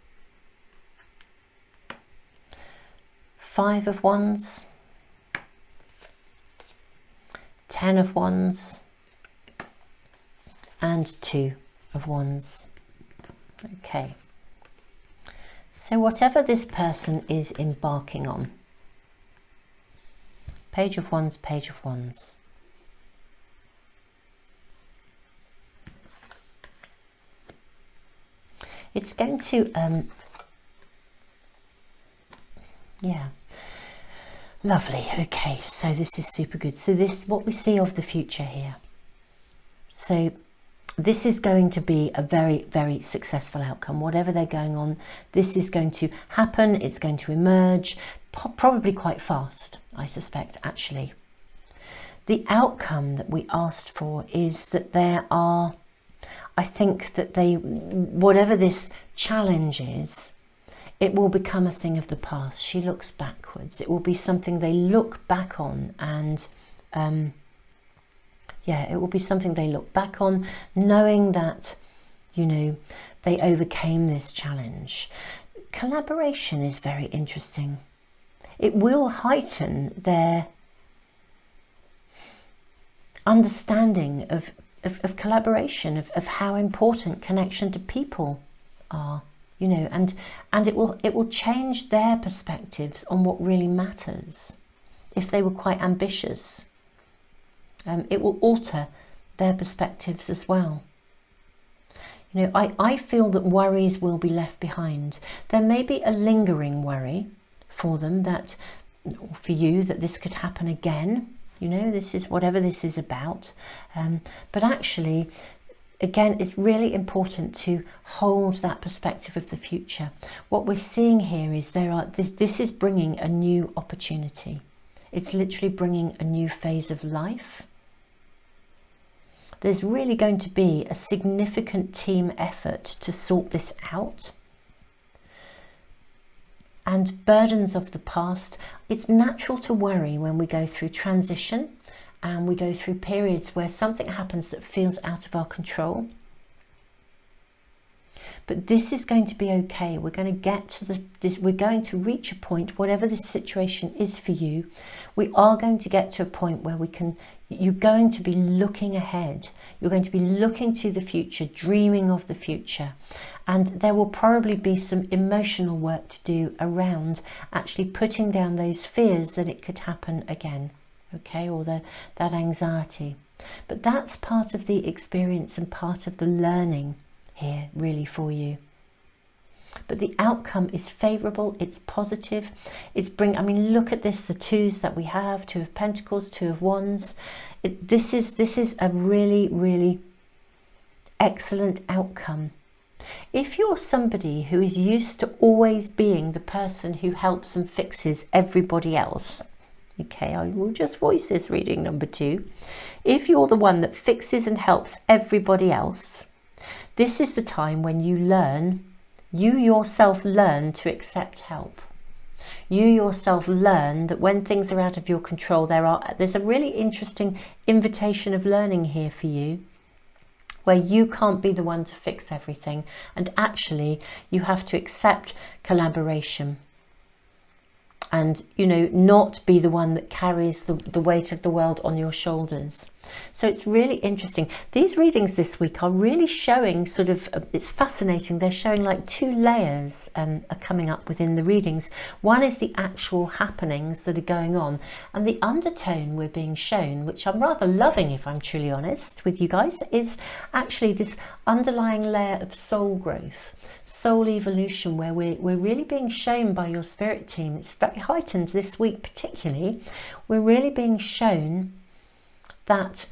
5 of Wands, 10 of Wands, and 2 of Wands. Okay. So whatever this person is embarking on, Page of Wands, Page of Wands. It's going to, yeah, lovely. Okay, so this is super good. So this, what we see of the future here. So this is going to be a very, very successful outcome. Whatever they're going on, this is going to happen. It's going to emerge, probably quite fast, I suspect, actually. The outcome that we asked for is that there are, I think that they, whatever this challenge is, it will become a thing of the past. She looks backwards. It will be something they look back on, and yeah, it will be something they look back on, knowing that, you know, they overcame this challenge. Collaboration is very interesting. It will heighten their understanding of collaboration, of how important connection to people are, you know, and it will change their perspectives on what really matters. If they were quite ambitious, it will alter their perspectives as well. You know, I feel that worries will be left behind. There may be a lingering worry for them, that for you, that this could happen again. You know, this is whatever this is about. But actually, again, it's really important to hold that perspective of the future. What we're seeing here is this is bringing a new opportunity. It's literally bringing a new phase of life. There's really going to be a significant team effort to sort this out. And burdens of the past, it's natural to worry when we go through transition and we go through periods where something happens that feels out of our control. But this is going to be okay. We're going to get to we're going to reach a point, whatever this situation is for you, we are going to get to a point where you're going to be looking ahead. You're going to be looking to the future, dreaming of the future. And there will probably be some emotional work to do around actually putting down those fears that it could happen again, okay, or that anxiety. But that's part of the experience and part of the learning here, really, for you. But the outcome is favourable, it's positive, I mean, look at this, the 2s that we have, 2 of Pentacles, 2 of Wands. This is a really, really excellent outcome. If you're somebody who is used to always being the person who helps and fixes everybody else, okay, I will just voice this reading number 2. If you're the one that fixes and helps everybody else, this is the time when you yourself learn to accept help. You yourself learn that when things are out of your control, there's a really interesting invitation of learning here for you, where you can't be the one to fix everything, and actually you have to accept collaboration and, you know, not be the one that carries the weight of the world on your shoulders. So it's really interesting. These readings this week are really showing sort of, it's fascinating, they're showing like 2 layers are coming up within the readings. One is the actual happenings that are going on, and the undertone we're being shown, which I'm rather loving if I'm truly honest with you guys, is actually this underlying layer of soul growth, soul evolution, where we're really being shown by your spirit team. It's very heightened this week particularly. We're really being shown that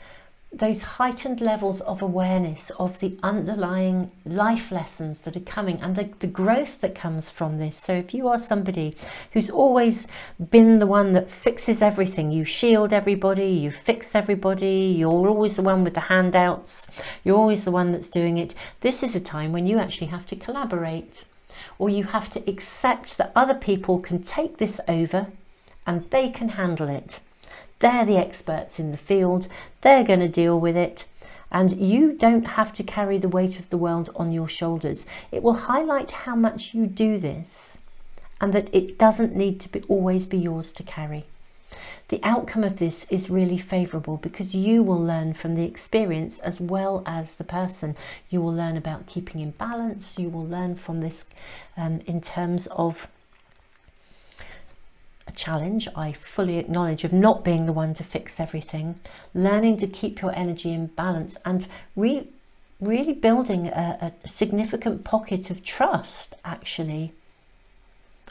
those heightened levels of awareness of the underlying life lessons that are coming, and the growth that comes from this. So if you are somebody who's always been the one that fixes everything, you shield everybody, you fix everybody, you're always the one with the handouts, you're always the one that's doing it, this is a time when you actually have to collaborate, or you have to accept that other people can take this over and they can handle it. They're the experts in the field, they're going to deal with it, and you don't have to carry the weight of the world on your shoulders. It will highlight how much you do this, and that it doesn't need to always be yours to carry. The outcome of this is really favourable, because you will learn from the experience as well as the person. You will learn about keeping in balance, you will learn from this in terms of a challenge, I fully acknowledge, of not being the one to fix everything, learning to keep your energy in balance, and really building a significant pocket of trust, actually,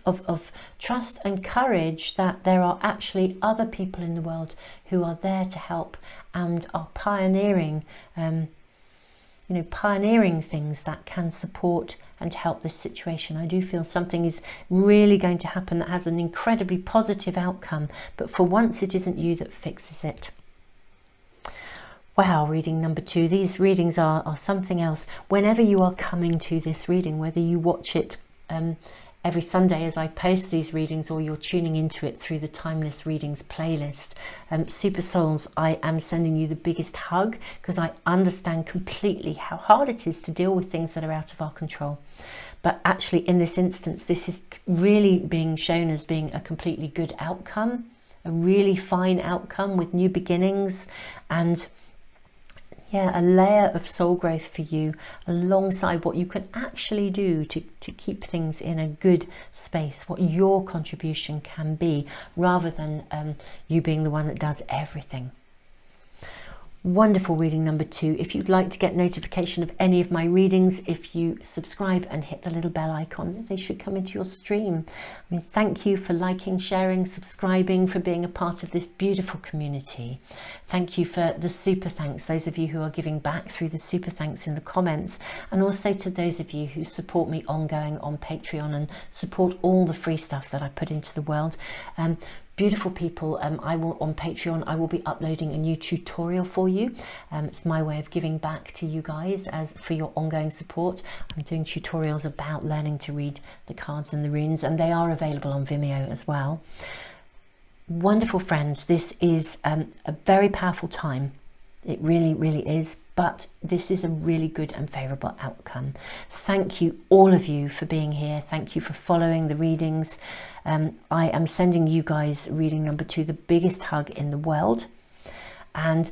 of trust and courage that there are actually other people in the world who are there to help and are pioneering pioneering things that can support and help this situation. I do feel something is really going to happen that has an incredibly positive outcome, but for once it isn't you that fixes it. Wow, reading number 2. These readings are something else. Whenever you are coming to this reading, whether you watch it every Sunday as I post these readings, or you're tuning into it through the Timeless Readings playlist, Super Souls, I am sending you the biggest hug, because I understand completely how hard it is to deal with things that are out of our control. But actually in this instance, this is really being shown as being a completely good outcome, a really fine outcome with new beginnings, and a layer of soul growth for you, alongside what you can actually do to keep things in a good space, what your contribution can be, rather than you being the one that does everything. Wonderful reading number 2. If you'd like to get notification of any of my readings, if you subscribe and hit the little bell icon, they should come into your stream. I mean, thank you for liking, sharing, subscribing, for being a part of this beautiful community. Thank you for the super thanks, those of you who are giving back through the super thanks in the comments, and also to those of you who support me ongoing on Patreon and support all the free stuff that I put into the world. Beautiful people, I will, on Patreon, I will be uploading a new tutorial for you. It's my way of giving back to you guys for your ongoing support. I'm doing tutorials about learning to read the cards and the runes, and they are available on Vimeo as well. Wonderful friends, this is a very powerful time. It really, really is. But this is a really good and favourable outcome. Thank you, all of you, for being here. Thank you for following the readings. I am sending you guys reading number 2 the biggest hug in the world. And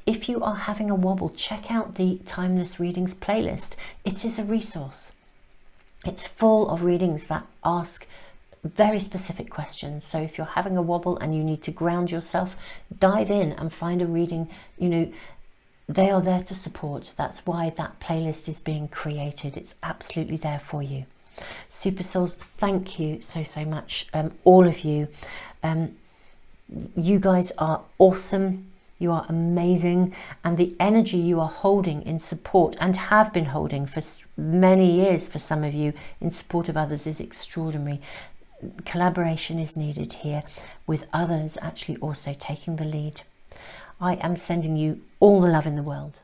if you are having a wobble, check out the Timeless Readings playlist. It is a resource. It's full of readings that ask very specific questions. So if you're having a wobble and you need to ground yourself, dive in and find a reading. They are there to support. That's why that playlist is being created. It's absolutely there for you. Super Souls, thank you so much, all of you. You guys are awesome. You are amazing, and the energy you are holding in support, and have been holding for many years for some of you, in support of others, is extraordinary. Collaboration is needed here, with others actually also taking the lead. I am sending you all the love in the world.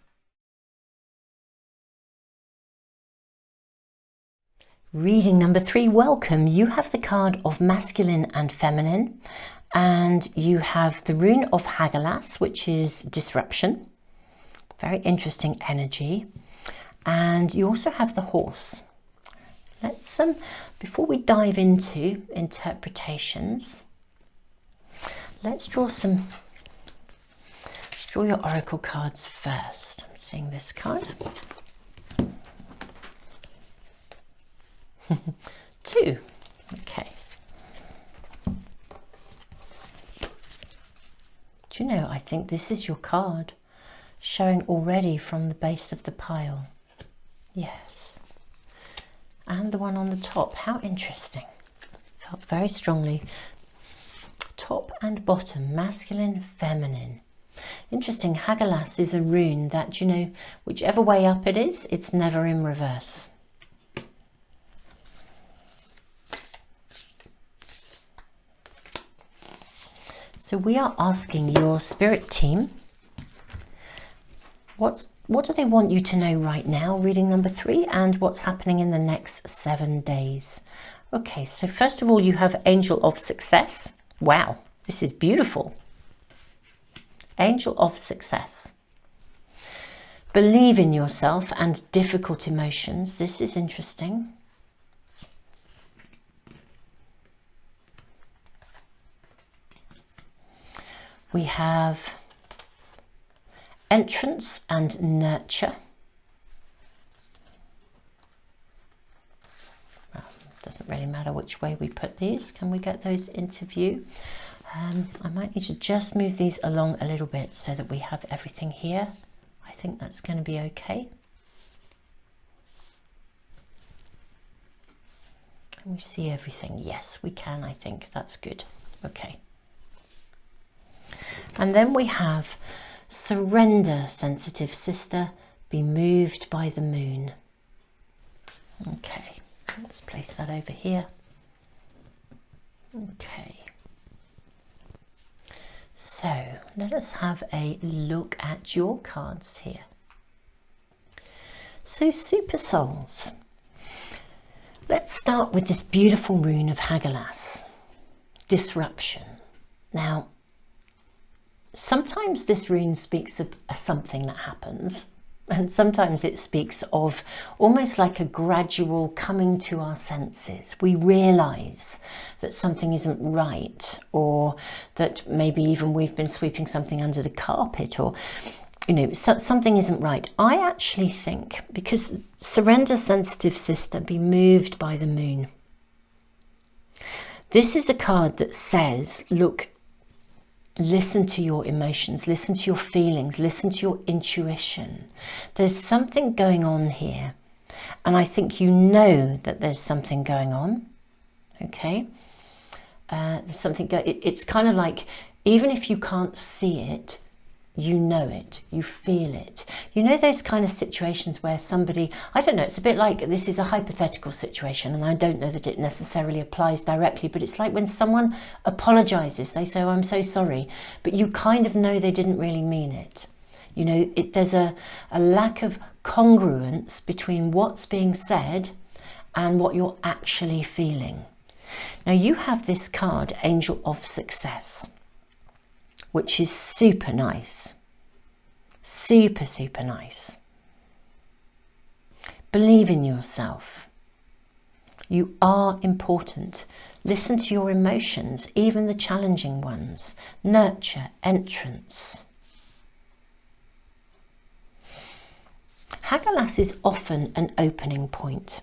Reading number 3, welcome. You have the card of masculine and feminine, and you have the rune of Hagalaz, which is disruption. Very interesting energy. And you also have the horse. Let's before we dive into interpretations, let's draw your oracle cards first. I'm seeing this card. 2. Okay. Do you know, I think this is your card showing already from the base of the pile. Yes. And the one on the top. How interesting. Felt very strongly. Top and bottom, masculine, feminine. Interesting. Hagalaz is a rune that, you know, whichever way up it is, it's never in reverse. So we are asking your spirit team, what do they want you to know right now, reading number 3, and what's happening in the next 7 days. Okay, so first of all, you have Angel of Success. Wow, this is beautiful. Angel of Success. Believe in yourself and difficult emotions. This is interesting. We have entrance and nurture. Well, doesn't really matter which way we put these. Can we get those into view? I might need to just move these along a little bit so that we have everything here. I think that's going to be okay. Can we see everything? Yes, we can. I think that's good. Okay. And then we have surrender, sensitive sister, be moved by the moon. Okay, let's place that over here. Okay. So let us have a look at your cards here. So super souls, let's start with this beautiful rune of Hagalaz, disruption. Now, sometimes this rune speaks of something that happens, and sometimes it speaks of almost like a gradual coming to our senses. We realise that something isn't right, or that maybe even we've been sweeping something under the carpet, or, you know, something isn't right. I actually think, because surrender, sensitive sister, be moved by the moon. This is a card that says, look, listen to your emotions, listen to your feelings, listen to your intuition. There's something going on here, and I think you know that there's something going on. Okay, there's something it's kind of like, even if you can't see it, you know it, you feel it. You know those kind of situations where somebody, I don't know, it's a bit like, this is a hypothetical situation, and I don't know that it necessarily applies directly, but it's like when someone apologizes, they say, oh, I'm so sorry, but you kind of know they didn't really mean it. You know, there's a lack of congruence between what's being said and what you're actually feeling. Now you have this card, Angel of Success, which is super nice, super, super nice. Believe in yourself. You are important. Listen to your emotions, even the challenging ones. Nurture, entrance. Hagalaz is often an opening point,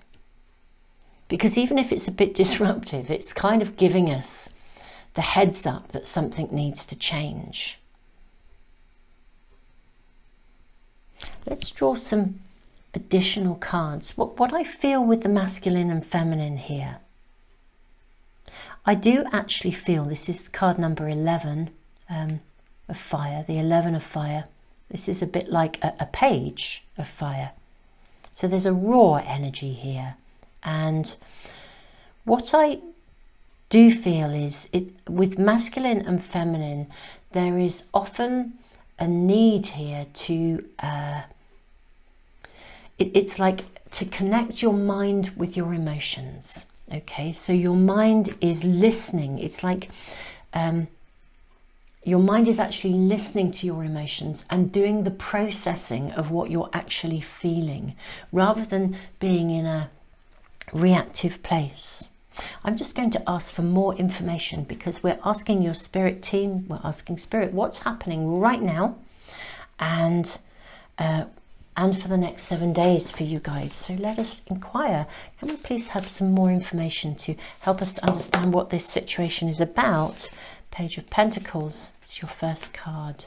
because even if it's a bit disruptive, it's kind of giving us the heads up that something needs to change. Let's draw some additional cards. What I feel with the masculine and feminine here, I do actually feel, this is card number 11. of fire, the 11 of fire. This is a bit like a page of fire. So there's a raw energy here. And what I do feel is, with masculine and feminine, there is often a need here to, it's like to connect your mind with your emotions. Okay, so your mind is listening. It's like your mind is actually listening to your emotions and doing the processing of what you're actually feeling, rather than being in a reactive place. I'm just going to ask for more information, because we're asking your spirit team, we're asking spirit what's happening right now, and for the next 7 days for you guys. So let us inquire. Can we please have some more information to help us to understand what this situation is about? Page of Pentacles is your first card.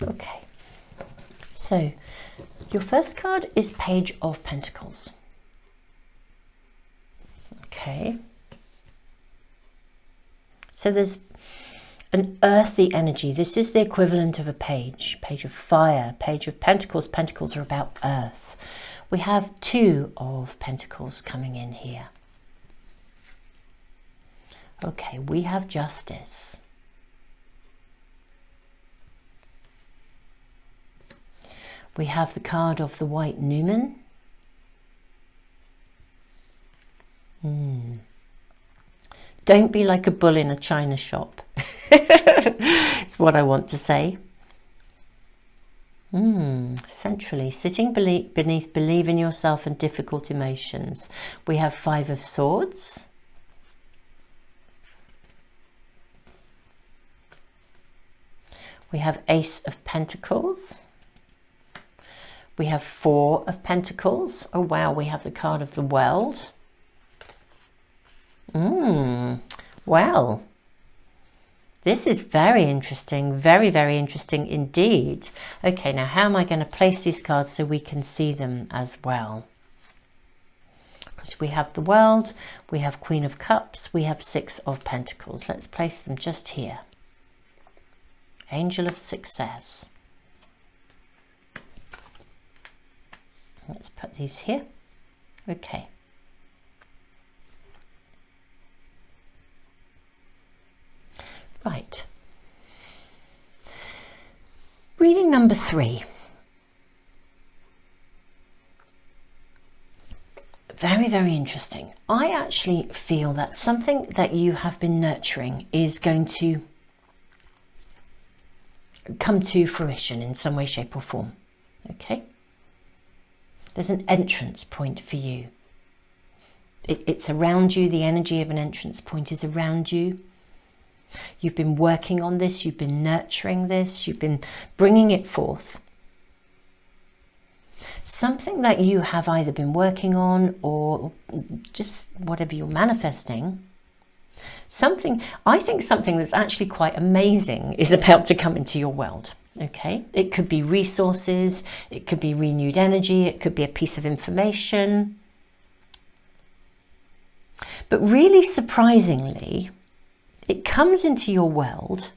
Okay, so your first card is Page of Pentacles. Okay, so there's an earthy energy. This is the equivalent of a page of fire, Page of Pentacles. Pentacles are about earth. We have 2 of Pentacles coming in here. Okay, we have Justice. We have the card of the White Numen. Don't be like a bull in a china shop. It's what I want to say. Centrally, sitting beneath, believe in yourself and difficult emotions. We have 5 of Swords. We have Ace of Pentacles. We have 4 of Pentacles. Oh wow, we have the card of the World. Well, this is very interesting. Very, very interesting indeed. Okay, now how am I going to place these cards so we can see them as well? Because we have the World, we have Queen of Cups, we have 6 of Pentacles. Let's place them just here. Angel of Success. Let's put these here. Okay. Right. Reading number 3. Very, very interesting. I actually feel that something that you have been nurturing is going to come to fruition in some way, shape or form. Okay. There's an entrance point for you. It's around you. The energy of an entrance point is around you. You've been working on this. You've been nurturing this. You've been bringing it forth. Something that you have either been working on or just whatever you're manifesting. I think something that's actually quite amazing is about to come into your world. Okay, it could be resources, it could be renewed energy, it could be a piece of information. But really surprisingly, it comes into your world.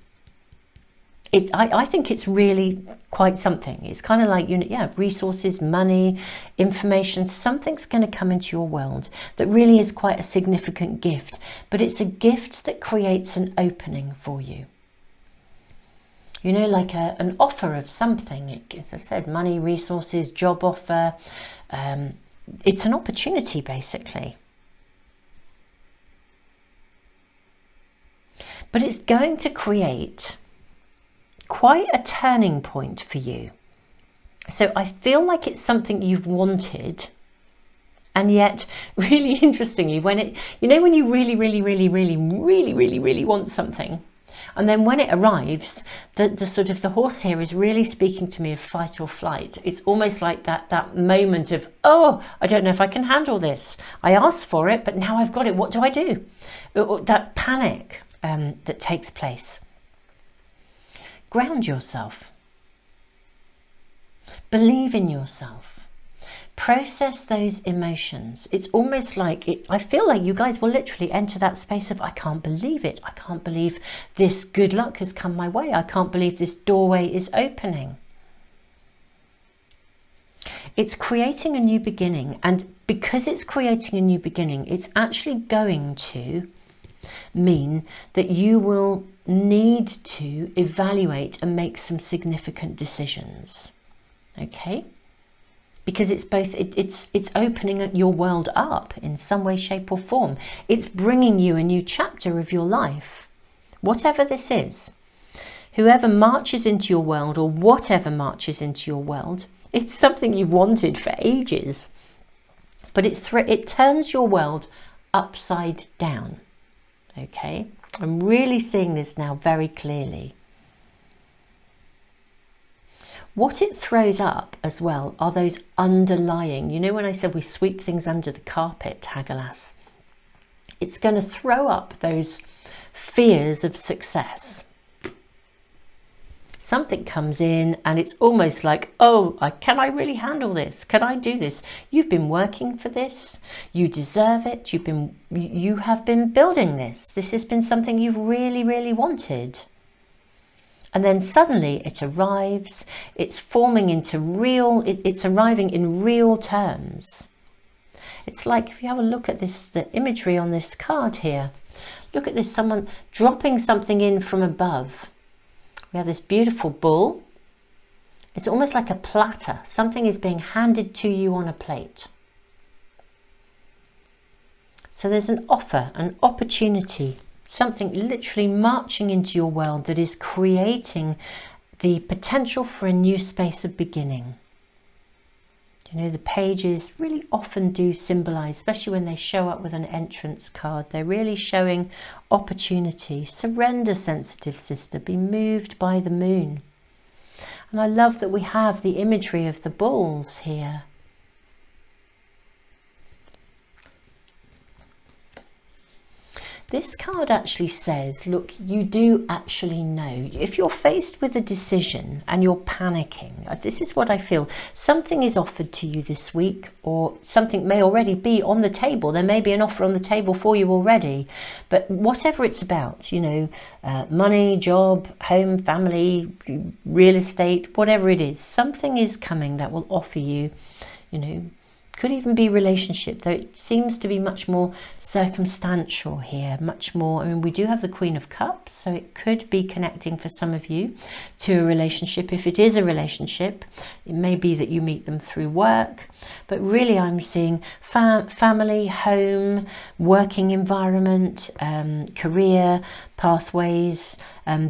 I think it's really quite something. It's kind of like, resources, money, information. Something's going to come into your world that really is quite a significant gift. But it's a gift that creates an opening for you. You know, like an offer of something. As I said, money, resources, job offer. It's an opportunity, basically. But it's going to create quite a turning point for you. So I feel like it's something you've wanted, and yet really interestingly, when you really want something, and then when it arrives, the sort of the horse here is really speaking to me of fight or flight. It's almost like that moment of, oh, I don't know if I can handle this. I asked for it, but now I've got it. What do I do? That panic that takes place. Ground yourself. Believe in yourself. Process those emotions. It's almost like I feel like you guys will literally enter that space of, I can't believe it. I can't believe this good luck has come my way. I can't believe this doorway is opening. It's creating a new beginning. And because it's creating a new beginning, it's actually going to mean that you will need to evaluate and make some significant decisions. Okay? Because it's both, it's opening your world up in some way, shape or form. It's bringing you a new chapter of your life, whatever this is. Whoever marches into your world, or whatever marches into your world, it's something you've wanted for ages. But it turns your world upside down. Okay? I'm really seeing this now very clearly. What it throws up as well are those underlying, you know when I said we sweep things under the carpet, Hagelas, it's going to throw up those fears of success. Something comes in and it's almost like, oh, can I really handle this? Can I do this? You've been working for this. You deserve it. You have been building this. This has been something you've really, really wanted. And then suddenly it arrives, it's forming into real, it's arriving in real terms. It's like, if you have a look at this, the imagery on this card here, look at this, someone dropping something in from above. We have this beautiful bull. It's almost like a platter. Something is being handed to you on a plate. So there's an offer, an opportunity, something literally marching into your world that is creating the potential for a new space of beginning. You know, the pages really often do symbolize, especially when they show up with an entrance card, they're really showing opportunity. Surrender, sensitive sister, be moved by the moon. And I love that we have the imagery of the bulls here. This card actually says, look, you do actually know. If you're faced with a decision and you're panicking, this is what I feel. Something is offered to you this week, or something may already be on the table. There may be an offer on the table for you already. But whatever it's about, you know, money, job, home, family, real estate, whatever it is, something is coming that will offer you, you know, could even be relationship, though it seems to be much more circumstantial here, much more. I mean, we do have the Queen of Cups, so it could be connecting for some of you to a relationship. If it is a relationship, it may be that you meet them through work, but really I'm seeing family, home, working environment, career pathways,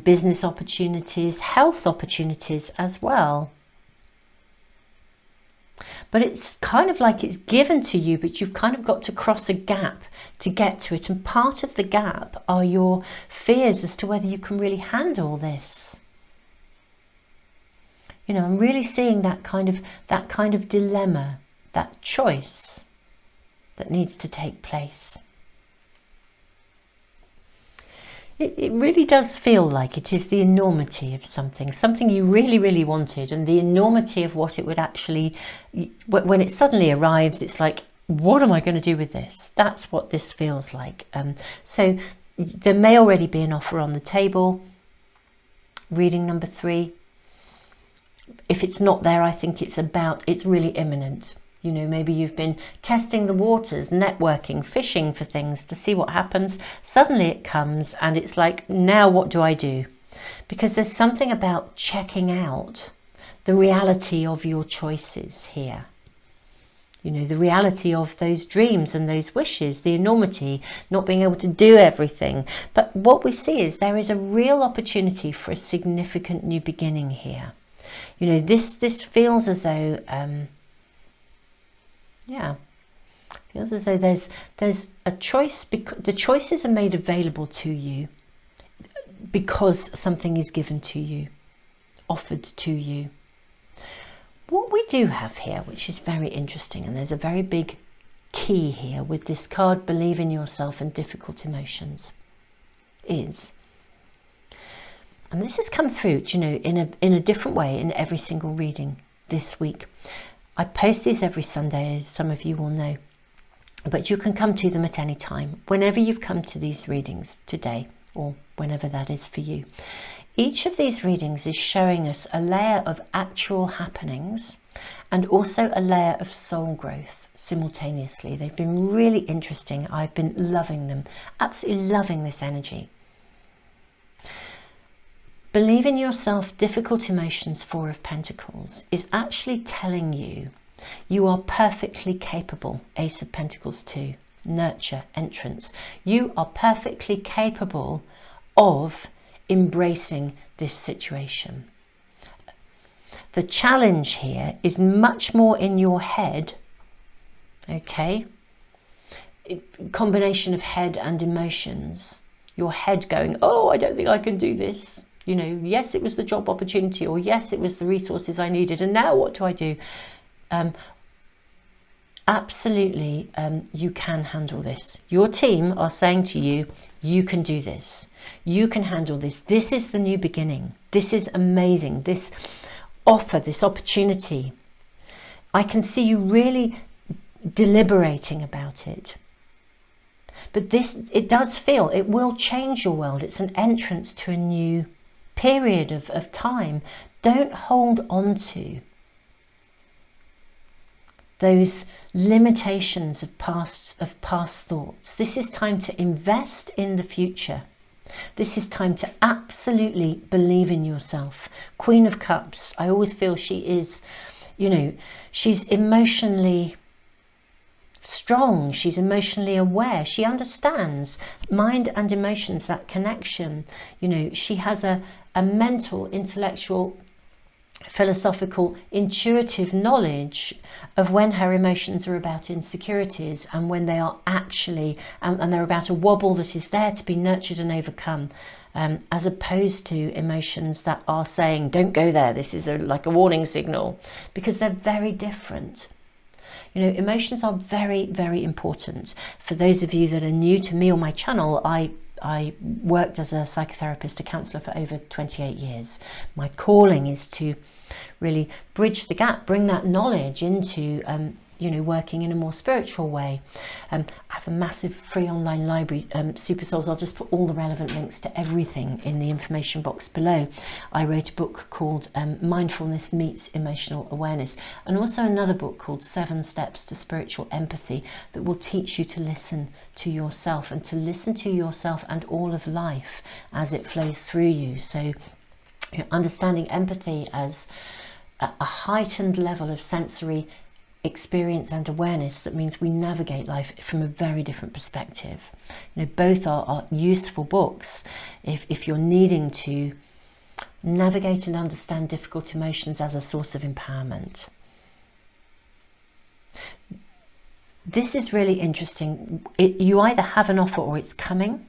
business opportunities, health opportunities as well. But it's kind of like it's given to you, but you've kind of got to cross a gap to get to it. And part of the gap are your fears as to whether you can really handle this. You know, I'm really seeing that kind of dilemma, that choice that needs to take place. It really does feel like it is the enormity of something you really, really wanted, and the enormity of what it would actually, when it suddenly arrives, it's like, what am I going to do with this? That's what this feels like. So there may already be an offer on the table. Reading number 3. If it's not there, I think it's really imminent. You know, maybe you've been testing the waters, networking, fishing for things to see what happens. Suddenly it comes and it's like, now what do I do? Because there's something about checking out the reality of your choices here. You know, the reality of those dreams and those wishes, the enormity, not being able to do everything. But what we see is there is a real opportunity for a significant new beginning here. You know, this feels as though... yeah, feels as though there's a choice, because the choices are made available to you because something is given to you, offered to you. What we do have here, which is very interesting, and there's a very big key here with this card, believe in yourself and difficult emotions, is And this has come through, you know, in a different way in every single reading this week. I post these every Sunday, as some of you will know, but you can come to them at any time, whenever you've come to these readings today, or whenever that is for you. Each of these readings is showing us a layer of actual happenings and also a layer of soul growth simultaneously. They've been really interesting. I've been loving them, absolutely loving this energy. Believe in yourself, difficult emotions, 4 of Pentacles, is actually telling you you are perfectly capable. Ace of Pentacles 2, nurture, entrance. You are perfectly capable of embracing this situation. The challenge here is much more in your head, okay? Combination of head and emotions. Your head going, oh, I don't think I can do this. You know, yes, it was the job opportunity, or yes, it was the resources I needed, and now what do I do? Absolutely, you can handle this. Your team are saying to you, you can do this. You can handle this. This is the new beginning. This is amazing. This offer, this opportunity. I can see you really deliberating about it. But this, it does feel, it will change your world. It's an entrance to a new period of time. Don't hold on to those limitations of past thoughts. This is time to invest in the future. This is time to absolutely believe in yourself. Queen of Cups, I always feel she is, you know, she's emotionally strong, she's emotionally aware, she understands mind and emotions, that connection. You know, she has a mental, intellectual, philosophical, intuitive knowledge of when her emotions are about insecurities and when they are actually, and they're about a wobble that is there to be nurtured and overcome, as opposed to emotions that are saying, don't go there, this is like a warning signal, because they're very different. You know, emotions are very, very important. For those of you that are new to me or my channel, I worked as a psychotherapist, a counsellor for over 28 years. My calling is to really bridge the gap, bring that knowledge into, you know, working in a more spiritual way. I have a massive free online library, Super Souls. I'll just put all the relevant links to everything in the information box below. I wrote a book called Mindfulness Meets Emotional Awareness, and also another book called 7 Steps to Spiritual Empathy that will teach you to listen to yourself and to listen to yourself and all of life as it flows through you. So, you know, understanding empathy as a heightened level of sensory experience and awareness that means we navigate life from a very different perspective. You know, both are useful books if you're needing to navigate and understand difficult emotions as a source of empowerment. This is really interesting. You either have an offer or it's coming.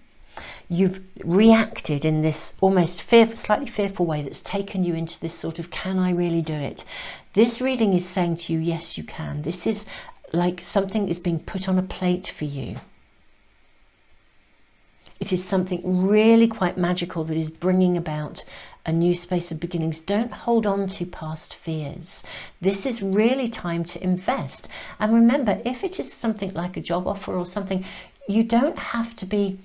You've reacted in this almost slightly fearful way that's taken you into this sort of, can I really do it? This reading is saying to you, yes, you can. This is like something is being put on a plate for you. It is something really quite magical that is bringing about a new space of beginnings. Don't hold on to past fears. This is really time to invest. And remember, if it is something like a job offer or something, you don't have to be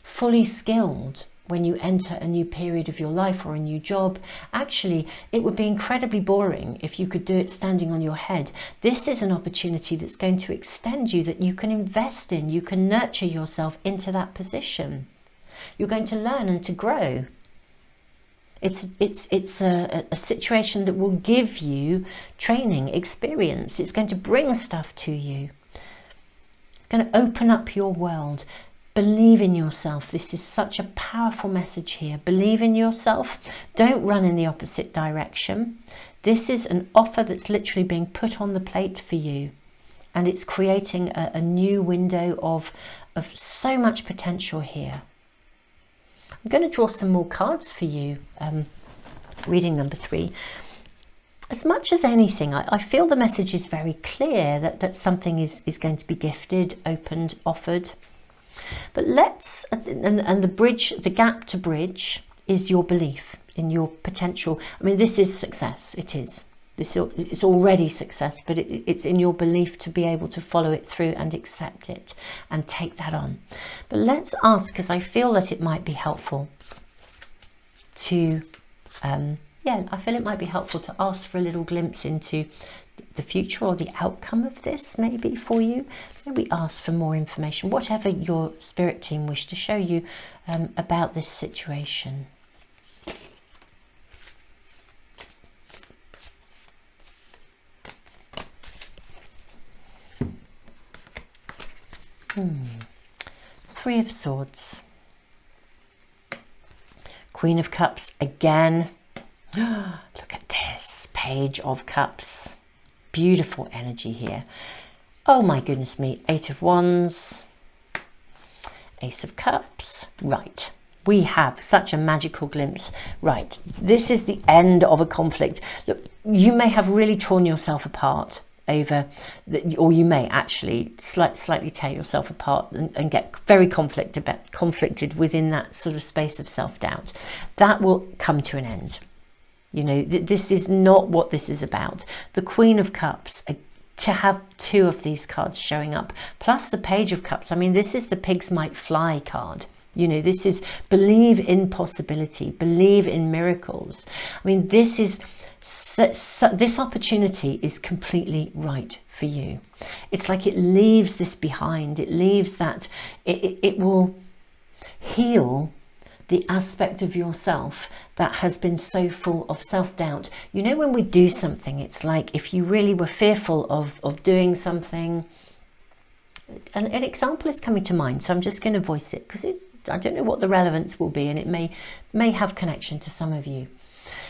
fully skilled when you enter a new period of your life or a new job. Actually, it would be incredibly boring if you could do it standing on your head. This is an opportunity that's going to extend you, that you can invest in. You can nurture yourself into that position. You're going to learn and to grow. It's a situation that will give you training, experience. It's going to bring stuff to you. It's going to open up your world. Believe in yourself. This is such a powerful message here. Believe in yourself. Don't run in the opposite direction. This is an offer that's literally being put on the plate for you. And it's creating a new window of so much potential here. I'm going to draw some more cards for you. Reading number 3. As much as anything, I feel the message is very clear that something is going to be gifted, opened, offered. But let's, and the bridge, the gap to bridge is your belief in your potential. I mean, this is success. It is. It's already success, but it's in your belief to be able to follow it through and accept it and take that on. But let's ask, because I feel that it might be helpful to, I feel it might be helpful to ask for a little glimpse into the future or the outcome of this, maybe for you. Maybe ask for more information, whatever your spirit team wish to show you about this situation. Three of Swords. Queen of Cups again. Look at this. Page of Cups. Beautiful energy here. Oh my goodness me. Eight of Wands. Ace of Cups. Right. We have such a magical glimpse. Right. This is the end of a conflict. Look, you may have really torn yourself apart over, or you may actually slightly tear yourself apart and get very conflicted within that sort of space of self-doubt. That will come to an end. You know, this is not what this is about. The Queen of Cups, to have two of these cards showing up, plus the Page of Cups. I mean, this is the pigs might fly card. You know, this is believe in possibility, believe in miracles. I mean, this is this opportunity is completely right for you. It's like it leaves this behind. It leaves that, it will heal the aspect of yourself that has been so full of self-doubt. You know, when we do something, it's like if you really were fearful of doing something. An example is coming to mind, so I'm just going to voice it because I don't know what the relevance will be, and it may have connection to some of you.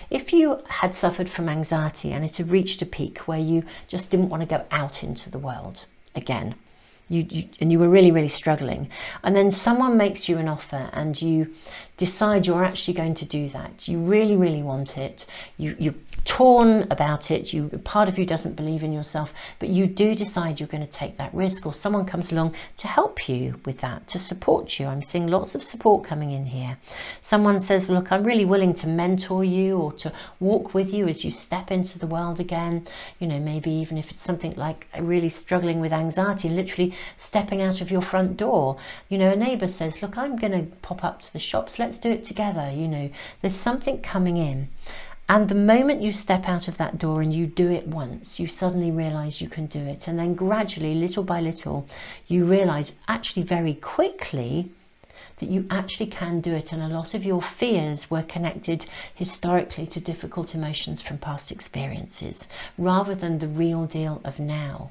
If you had suffered from anxiety and it had reached a peak where you just didn't want to go out into the world again, and you were really struggling, and then someone makes you an offer and you decide you're actually going to do that, you really want it, you're torn about it, part of you doesn't believe in yourself, but you do decide you're going to take that risk, or someone comes along to help you with that, to support you. I'm seeing lots of support coming in here. Someone says, well, look, I'm really willing to mentor you or to walk with you as you step into the world again. You know, maybe even if it's something like really struggling with anxiety, literally stepping out of your front door. You know, a neighbour says, look, I'm going to pop up to the shops, let's do it together. You know, there's something coming in. And the moment you step out of that door and you do it once, you suddenly realize you can do it. And then gradually, little by little, you realize actually very quickly that you actually can do it. And a lot of your fears were connected historically to difficult emotions from past experiences, rather than the real deal of now.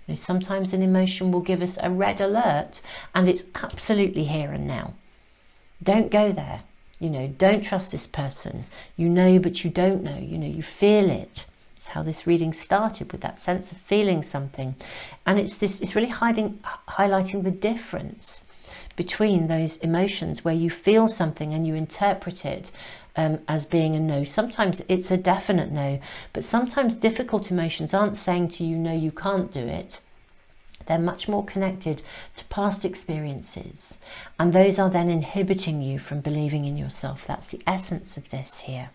You know, sometimes an emotion will give us a red alert and it's absolutely here and now. Don't go there. You know, don't trust this person. You know, but you don't know. You know, you feel it. It's how this reading started, with that sense of feeling something. And it's really highlighting the difference between those emotions where you feel something and you interpret it as being a no. Sometimes it's a definite no, but sometimes difficult emotions aren't saying to you, no, you can't do it. They're much more connected to past experiences, and those are then inhibiting you from believing in yourself. That's the essence of this here.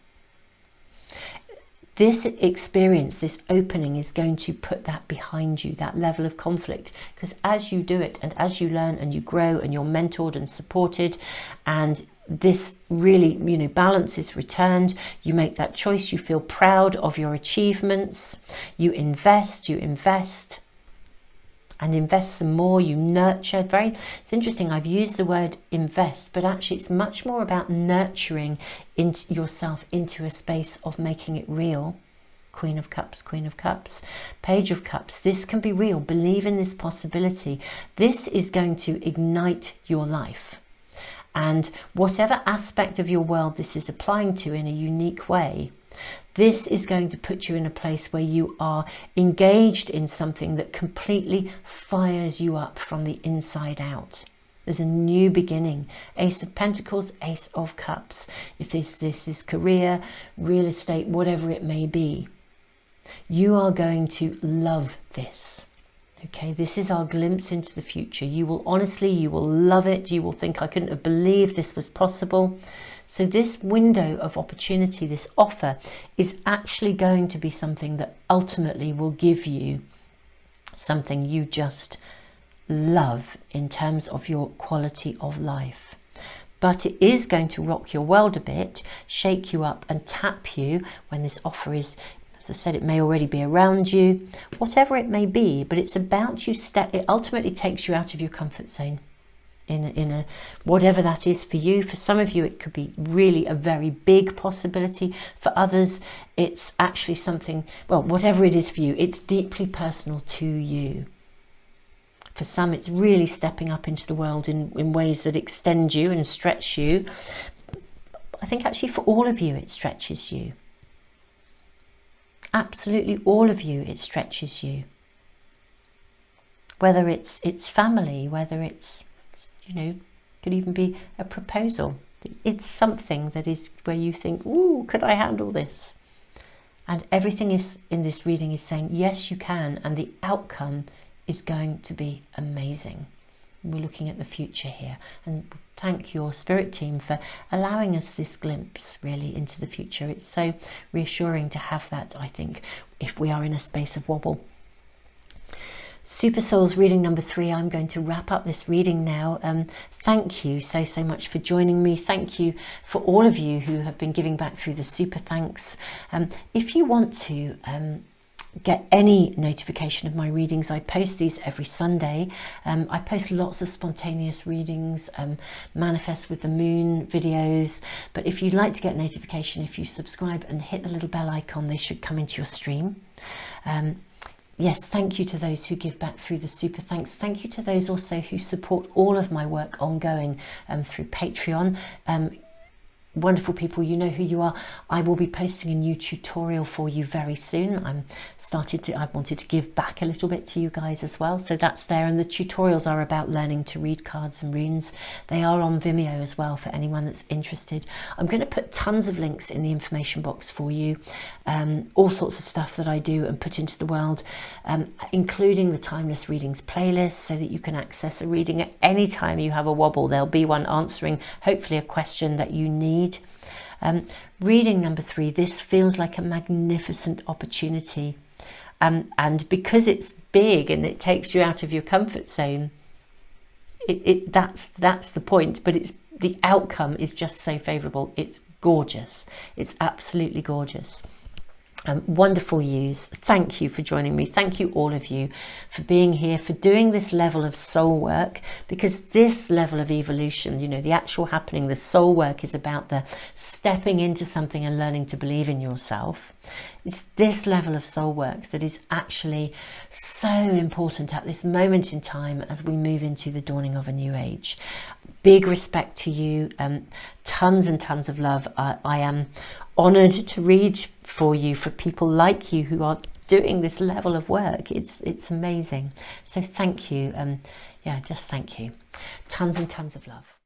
This experience, this opening, is going to put that behind you, that level of conflict, because as you do it and as you learn and you grow and you're mentored and supported, and this really, you know, balance is returned, you make that choice, you feel proud of your achievements, you invest and invest some more, you nurture. It's interesting, I've used the word invest, but actually it's much more about nurturing into yourself into a space of making it real. Queen of Cups, Queen of Cups, Page of Cups. This can be real. Believe in this possibility. This is going to ignite your life. And whatever aspect of your world this is applying to in a unique way, this is going to put you in a place where you are engaged in something that completely fires you up from the inside out. There's a new beginning. Ace of Pentacles, Ace of Cups. If this is career, real estate, whatever it may be, you are going to love this. Okay, this is our glimpse into the future. You will honestly, you will love it. You will think, I couldn't have believed this was possible. So this window of opportunity, this offer, is actually going to be something that ultimately will give you something you just love in terms of your quality of life. But it is going to rock your world a bit, shake you up and tap you when this offer is, as I said, it may already be around you, whatever it may be, but it's about you it ultimately takes you out of your comfort zone in a whatever that is for you. For some of you, it could be really a very big possibility. For others, it's actually something, well, whatever it is for you, it's deeply personal to you. For some, it's really stepping up into the world in ways that extend you and stretch you. I think actually for all of you, it stretches you. Absolutely all of you, it stretches you. Whether it's family, whether it's, you know, could even be a proposal. It's something that is where you think, ooh, could I handle this? And everything is in this reading is saying, yes, you can. And the outcome is going to be amazing. We're looking at the future here. And thank your spirit team for allowing us this glimpse really into the future. It's so reassuring to have that, I think, if we are in a space of wobble. Super Souls reading number 3. I'm going to wrap up this reading now. Thank you so much for joining me. Thank you for all of you who have been giving back through the super thanks. If you want to get any notification of my readings, I post these every Sunday. I post lots of spontaneous readings, manifest with the moon videos, but if you'd like to get notification, if you subscribe and hit the little bell icon, they should come into your stream. Yes, thank you to those who give back through the super thanks. Thank you to those also who support all of my work ongoing through Patreon. Wonderful people, you know who you are. I will be posting a new tutorial for you very soon. I wanted to give back a little bit to you guys as well, so that's there. And the tutorials are about learning to read cards and runes. They are on Vimeo as well for anyone that's interested. I'm going to put tons of links in the information box for you, all sorts of stuff that I do and put into the world, including the Timeless Readings playlist, so that you can access a reading at any time you have a wobble. There'll be one answering hopefully a question that you need. Reading number 3, this feels like a magnificent opportunity, and because it's big and it takes you out of your comfort zone, that's the point, but the outcome is just so favorable. It's gorgeous. It's absolutely gorgeous. Wonderful yous. Thank you for joining me. Thank you all of you for being here, for doing this level of soul work, because this level of evolution, you know, the actual happening, the soul work is about the stepping into something and learning to believe in yourself. It's this level of soul work that is actually so important at this moment in time as we move into the dawning of a new age. Big respect to you, tons and tons of love. I am honoured to read for you, for people like you who are doing this level of work. It's amazing. So thank you. Yeah, just thank you. Tons and tons of love.